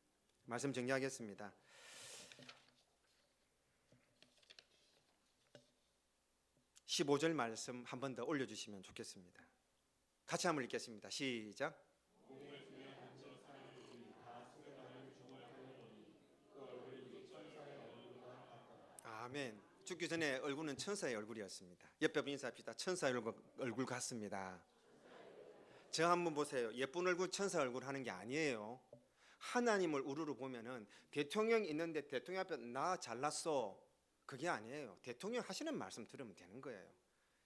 말씀 정리하겠습니다. 15절 말씀 한 번 더 올려주시면 좋겠습니다. 같이 한번 읽겠습니다. 시작. 아멘. 죽기 전에 얼굴은 천사의 얼굴이었습니다. 옆에 분 인사합시다. 천사의 얼굴 같습니다. 저 한번 보세요. 예쁜 얼굴 천사 얼굴 하는 게 아니에요. 하나님을 우르르 보면은 대통령 있는데 대통령 앞에 나 잘났어 그게 아니에요. 대통령 하시는 말씀 들으면 되는 거예요.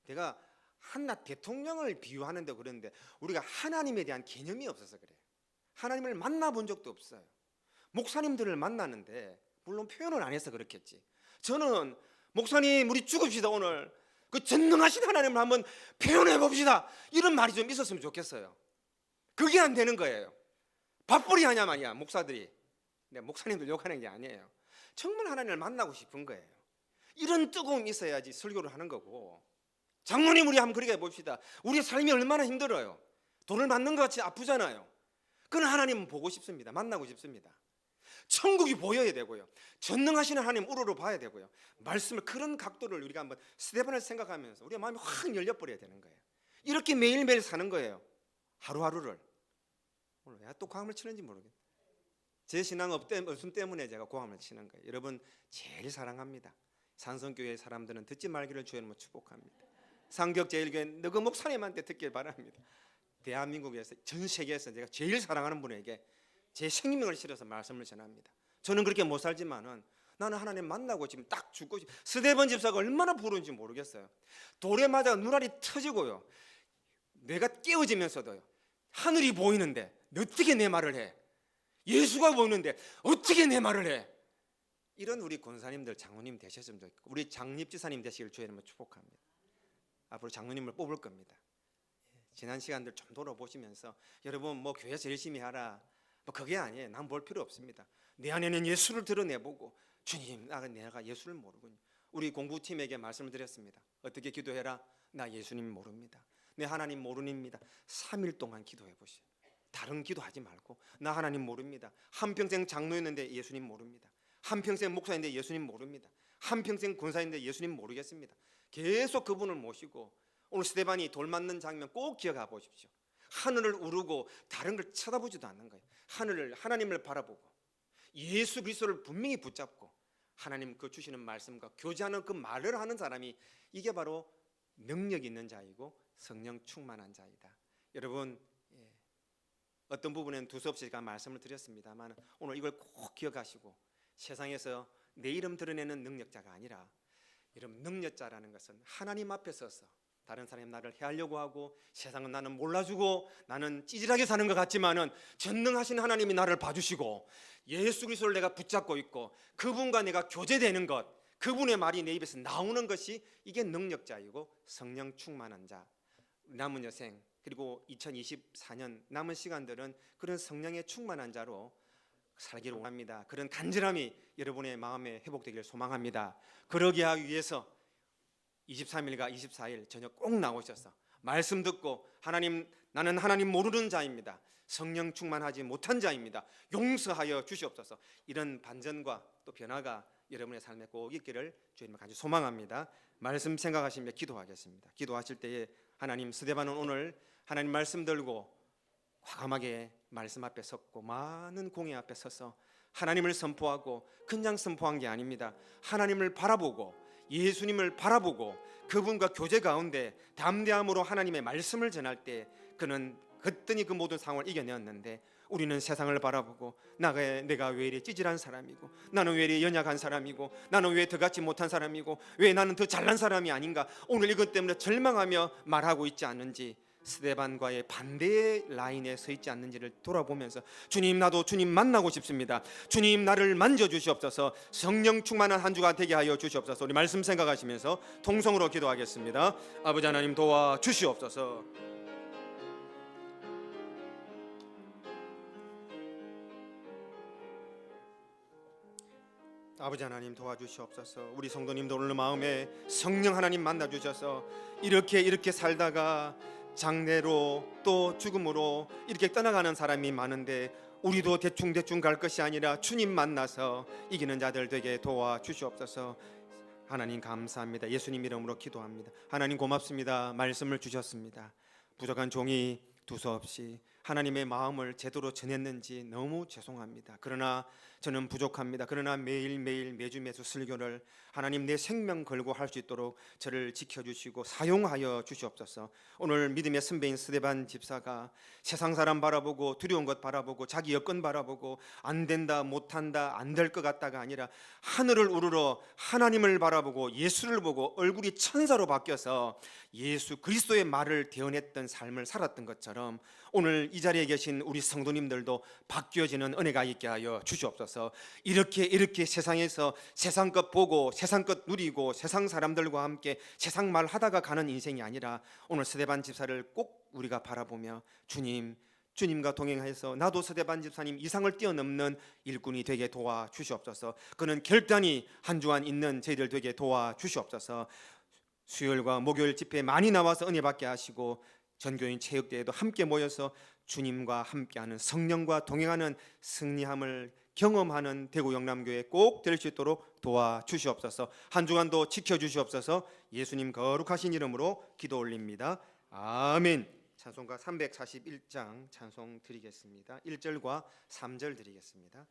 내가 한낱 대통령을 비유하는데 그런데 우리가 하나님에 대한 개념이 없어서 그래요. 하나님을 만나본 적도 없어요. 목사님들을 만나는데 물론 표현을 안 해서 그렇겠지. 저는 목사님 우리 죽읍시다 오늘 그 전능하신 하나님을 한번 표현해 봅시다 이런 말이 좀 있었으면 좋겠어요. 그게 안 되는 거예요. 밥벌이 하냐 말이야 목사들이. 네, 목사님들 욕하는 게 아니에요. 정말 하나님을 만나고 싶은 거예요. 이런 뜨거움이 있어야지 설교를 하는 거고. 장모님 우리 한번 그렇게 해봅시다. 우리의 삶이 얼마나 힘들어요. 돈을 받는 것 같이 아프잖아요. 그건 하나님은 보고 싶습니다. 만나고 싶습니다. 천국이 보여야 되고요. 전능하시는 하나님 우러러 봐야 되고요. 말씀을 그런 각도를 우리가 한번 스데반을 생각하면서 우리의 마음이 확 열려버려야 되는 거예요. 이렇게 매일매일 사는 거예요. 하루하루를. 오늘 왜 또 고함을 치는지 모르겠어요. 제 신앙 없음 때문에 제가 고함을 치는 거예요. 여러분 제일 사랑합니다. 산성교회 사람들은 듣지 말기를 주여는 축복합니다. 상격제일교회 너그 목사님한테 듣길 바랍니다. 대한민국에서 전 세계에서 제가 제일 사랑하는 분에게 제 생명을 실어서 말씀을 전합니다. 저는 그렇게 못 살지만은 나는 하나님 만나고 지금 딱 죽고 스데반 집사가 얼마나 부러운지 모르겠어요. 돌에 맞아 눈알이 터지고요. 뇌가 깨어지면서도요. 하늘이 보이는데 어떻게 내 말을 해? 예수가 보이는데 어떻게 내 말을 해? 이런 우리 권사님들 장로님 되셨으면 좋겠고 우리 장립지사님 되시길 주님을 축복합니다. 앞으로 장로님을 뽑을 겁니다. 지난 시간들 좀 돌아보시면서 여러분 뭐 교회에서 열심히 하라 뭐 그게 아니에요. 난 볼 필요 없습니다. 내 안에는 예수를 드러내보고 주님, 내가 예수를 모르군요. 우리 공부팀에게 말씀을 드렸습니다. 어떻게 기도해라? 나 예수님 모릅니다. 내 하나님 모르입니다. 3일 동안 기도해 보시오. 다른 기도하지 말고 나 하나님 모릅니다. 한평생 장로였는데 예수님 모릅니다. 한평생 목사인데 예수님 모릅니다. 한평생 권사인데 예수님 모르겠습니다. 계속 그분을 모시고 오늘 스데반이 돌 맞는 장면 꼭 기억해 보십시오. 하늘을 우르고 다른 걸 쳐다보지도 않는 거예요. 하나님을 바라보고 예수 그리스도를 분명히 붙잡고 하나님 그 주시는 말씀과 교제하는 그 말을 하는 사람이 이게 바로 능력 있는 자이고 성령 충만한 자이다. 여러분, 어떤 부분엔 두서없이 제가 말씀을 드렸습니다만 오늘 이걸 꼭 기억하시고 세상에서 내 이름 드러내는 능력자가 아니라 여러분, 능력자라는 것은 하나님 앞에 서서 다른 사람이 나를 해하려고 하고 세상은 나는 몰라주고 나는 찌질하게 사는 것 같지만은 전능하신 하나님이 나를 봐주시고 예수 그리스도를 내가 붙잡고 있고 그분과 내가 교제되는 것, 그분의 말이 내 입에서 나오는 것이 이게 능력자이고 성령 충만한 자. 남은 여생 그리고 2024년 남은 시간들은 그런 성령의 충만한 자로 살기를 원합니다. 그런 간절함이 여러분의 마음에 회복되기를 소망합니다. 그러기 위해서 23일과 24일 저녁 꼭 나오셔서 말씀 듣고 하나님, 나는 하나님 모르는 자입니다. 성령 충만하지 못한 자입니다. 용서하여 주시옵소서. 이런 반전과 또 변화가 여러분의 삶에 꼭 있기를 주님을 간절히 소망합니다. 말씀 생각하시며 기도하겠습니다. 기도하실 때에 하나님, 스데반은 오늘 하나님 말씀 들고 과감하게 말씀 앞에 섰고 많은 공회 앞에 서서 하나님을 선포하고 그냥 선포한 게 아닙니다. 하나님을 바라보고 예수님을 바라보고 그분과 교제 가운데 담대함으로 하나님의 말씀을 전할 때 그는 그랬더니 그 모든 상황을 이겨내었는데 우리는 세상을 바라보고 내가 왜 이리 찌질한 사람이고 나는 왜 이리 연약한 사람이고 나는 왜 더 갖지 못한 사람이고 왜 나는 더 잘난 사람이 아닌가 오늘 이것 때문에 절망하며 말하고 있지 않는지 스데반과의 반대의 라인에 서 있지 않는지를 돌아보면서 주님, 나도 주님 만나고 싶습니다. 주님, 나를 만져주시옵소서. 성령 충만한 한 주가 되게 하여 주시옵소서. 우리 말씀 생각하시면서 통성으로 기도하겠습니다. 아버지 하나님 도와주시옵소서. 아버지 하나님 도와주시옵소서. 우리 성도님도 오늘 마음에 성령 하나님 만나주셔서 이렇게 살다가 장래로 또 죽음으로 이렇게 떠나가는 사람이 많은데 우리도 대충 갈 것이 아니라 주님 만나서 이기는 자들 되게 도와주시옵소서. 하나님 감사합니다. 예수님 이름으로 기도합니다. 하나님 고맙습니다. 말씀을 주셨습니다. 부족한 종이 두서없이 하나님의 마음을 제대로 전했는지 너무 죄송합니다. 그러나 저는 부족합니다. 그러나 매일매일 매주 설교를 하나님 내 생명 걸고 할 수 있도록 저를 지켜주시고 사용하여 주시옵소서. 오늘 믿음의 선배인 스데반 집사가 세상 사람 바라보고 두려운 것 바라보고 자기 여건 바라보고 안 된다 못한다 안 될 것 같다가 아니라 하늘을 우러러 하나님을 바라보고 예수를 보고 얼굴이 천사로 바뀌어서 예수 그리스도의 말을 대언했던 삶을 살았던 것처럼 오늘 이 자리에 계신 우리 성도님들도 바뀌어지는 은혜가 있게 하여 주시옵소서. 이렇게 세상에서 세상 것 보고 세상 것 누리고 세상 사람들과 함께 세상 말 하다가 가는 인생이 아니라 오늘 스데반 집사를 꼭 우리가 바라보며 주님과 동행해서 나도 스데반 집사님 이상을 뛰어넘는 일꾼이 되게 도와주시옵소서. 그는 결단이 한 주간 있는 저희들 되게 도와주시옵소서. 수요일과 목요일 집회에 많이 나와서 은혜 받게 하시고 전교인 체육대회도 함께 모여서 주님과 함께하는 성령과 동행하는 승리함을 경험하는 대구 영남교회 꼭 될 수 있도록 도와주시옵소서. 한 주간도 지켜주시옵소서. 예수님 거룩하신 이름으로 기도 올립니다. 아멘. 찬송가 341장 찬송 드리겠습니다. 1절과 3절 드리겠습니다.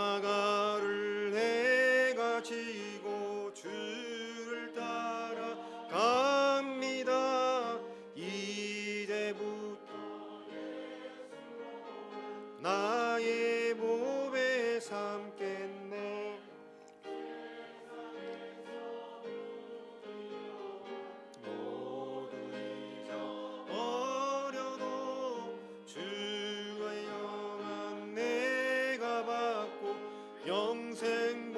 십자가를 내가 지고 주를 따라갑니다. 이제부터 나의 몸에 삼겠네. 모두 잊어버려도 주의 영광 내가 받고 영생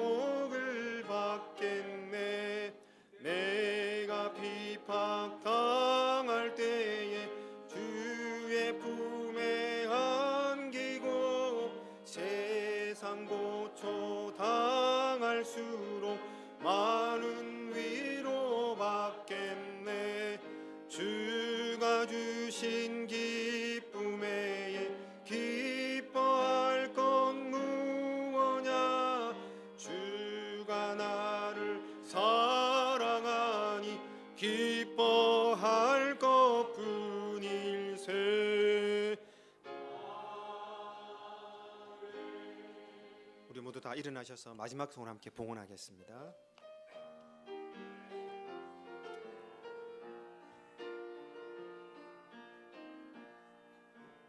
상고초 당할수록 많은 위로 받겠네. 주가 주신 기쁨에 기뻐할 건 무엇냐. 주가 나를 사랑하니 기뻐할 것뿐일세. 우리 모두 다 일어나셔서 마지막 성을 함께 봉헌하겠습니다.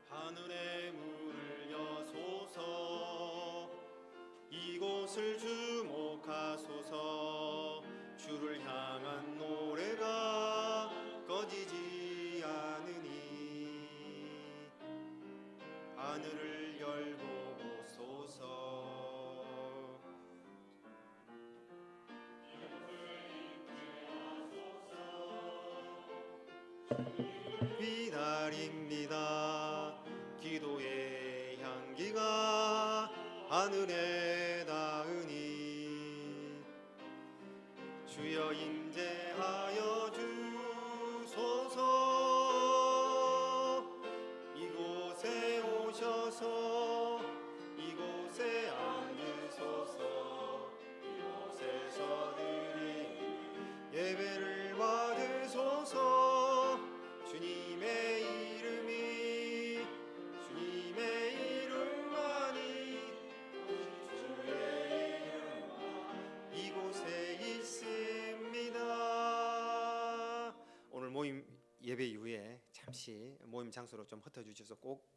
하늘의 문을 여소서, 이곳을 주목하소서. 주를 향한 노래가 꺼지지 않으니 하늘을 열보소서. 기다립니다. 기도의 향기가 하늘에 닿으니 주여 임재하여 주소서. 이곳에 오셔서 이곳에 앉으소서. 이곳에서 드리는 예배를 받으소서. 주님의 이름이 주님의 이름만이 주의 이름만 이곳에 있습니다. 오늘 모임 예배 이후에 잠시 모임 장소로 좀 흩어주셔서 꼭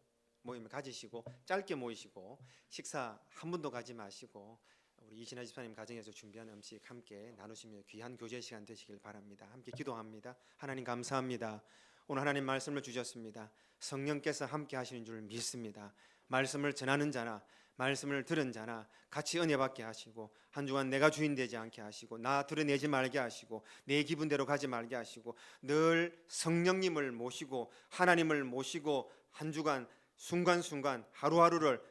모임을 가지시고 짧게 모이시고 식사 한 분도 가지 마시고 우리 이신하 집사님 가정에서 준비한 음식 함께 나누시며 귀한 교제 시간 되시길 바랍니다. 함께 기도합니다. 하나님 감사합니다. 오늘 하나님 말씀을 주셨습니다. 성령께서 함께 하시는 줄 믿습니다. 말씀을 전하는 자나 말씀을 들은 자나 같이 은혜 받게 하시고 한 주간 내가 주인 되지 않게 하시고 나 드러내지 말게 하시고 내 기분대로 가지 말게 하시고 늘 성령님을 모시고 하나님을 모시고 한 주간 순간순간 하루하루를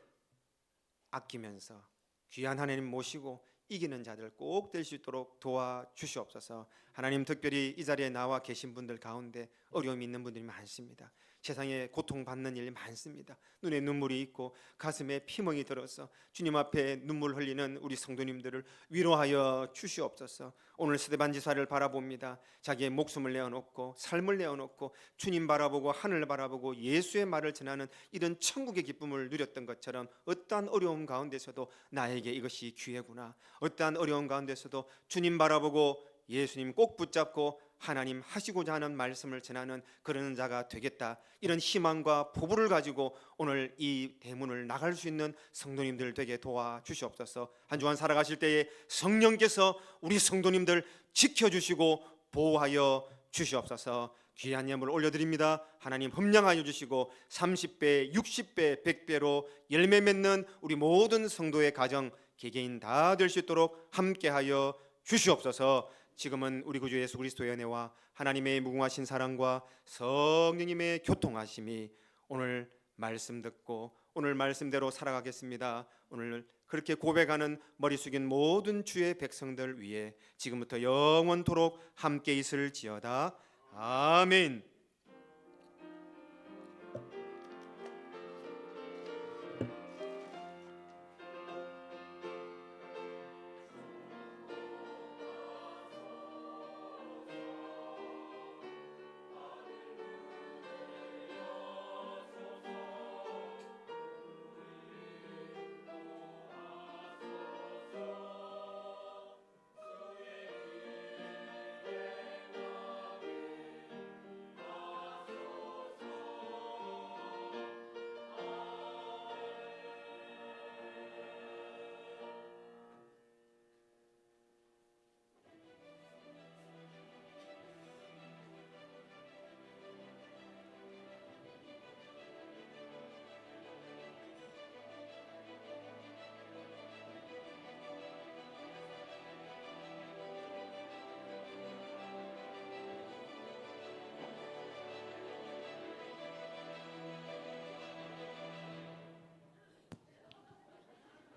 아끼면서 귀한 하나님 모시고 이기는 자들 꼭 될 수 있도록 도와주시옵소서. 하나님, 특별히 이 자리에 나와 계신 분들 가운데 어려움이 있는 분들이 많습니다. 세상에 고통받는 일이 많습니다. 눈에 눈물이 있고 가슴에 피멍이 들어서 주님 앞에 눈물 흘리는 우리 성도님들을 위로하여 주시옵소서. 오늘 스데반 지사를 바라봅니다. 자기의 목숨을 내어놓고 삶을 내어놓고 주님 바라보고 하늘을 바라보고 예수의 말을 전하는 이런 천국의 기쁨을 누렸던 것처럼 어떠한 어려움 가운데서도 나에게 이것이 기회구나, 어떠한 어려움 가운데서도 주님 바라보고 예수님 꼭 붙잡고 하나님 하시고자 하는 말씀을 전하는 그런 자가 되겠다, 이런 희망과 포부를 가지고 오늘 이 대문을 나갈 수 있는 성도님들 되게 도와주시옵소서. 한 주간 살아가실 때에 성령께서 우리 성도님들 지켜주시고 보호하여 주시옵소서. 귀한 예물 올려드립니다. 하나님 흠량하여 주시고 30배, 60배, 100배로 열매 맺는 우리 모든 성도의 가정 개개인 다 될 수 있도록 함께하여 주시옵소서. 지금은 우리 구주 예수 그리스도의 은혜와 하나님의 무궁하신 사랑과 성령님의 교통하심이 오늘 말씀 듣고 오늘 말씀대로 살아가겠습니다. 오늘 그렇게 고백하는 머리 숙인 모든 주의 백성들 위해 지금부터 영원토록 함께 있을지어다. 아멘.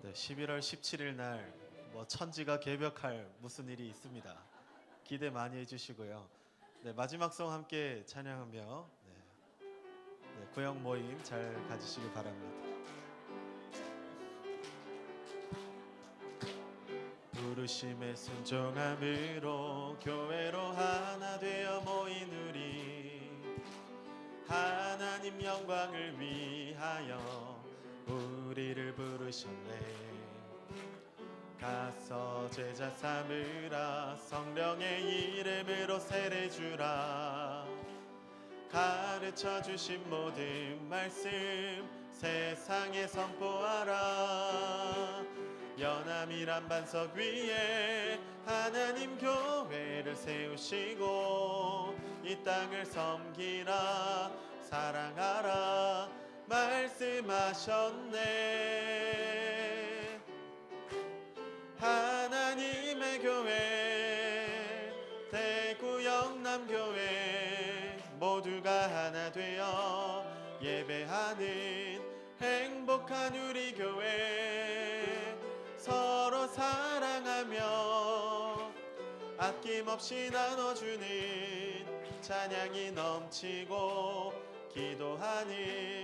네, 11월 17일 날 뭐 천지가 개벽할 무슨 일이 있습니다. 기대 많이 해주시고요. 네, 마지막 송 함께 찬양하며 구역 모임 잘 가지시기 바랍니다. 부르심에 순종함으로 교회로 하나 되어 모인 우리 하나님 영광을 위하여 우리를 부르셨네. 가서 제자 삼으라 성령의 이름으로 세례주라. 가르쳐 주신 모든 말씀 세상에 선포하라. 연암이란 반석 위에 하나님 교회를 세우시고 이 땅을 섬기라 사랑하라 말씀하셨네. 하나님의 교회 대구 영남교회 모두가 하나 되어 예배하는 행복한 우리 교회 서로 사랑하며 아낌없이 나눠주는 찬양이 넘치고 기도하는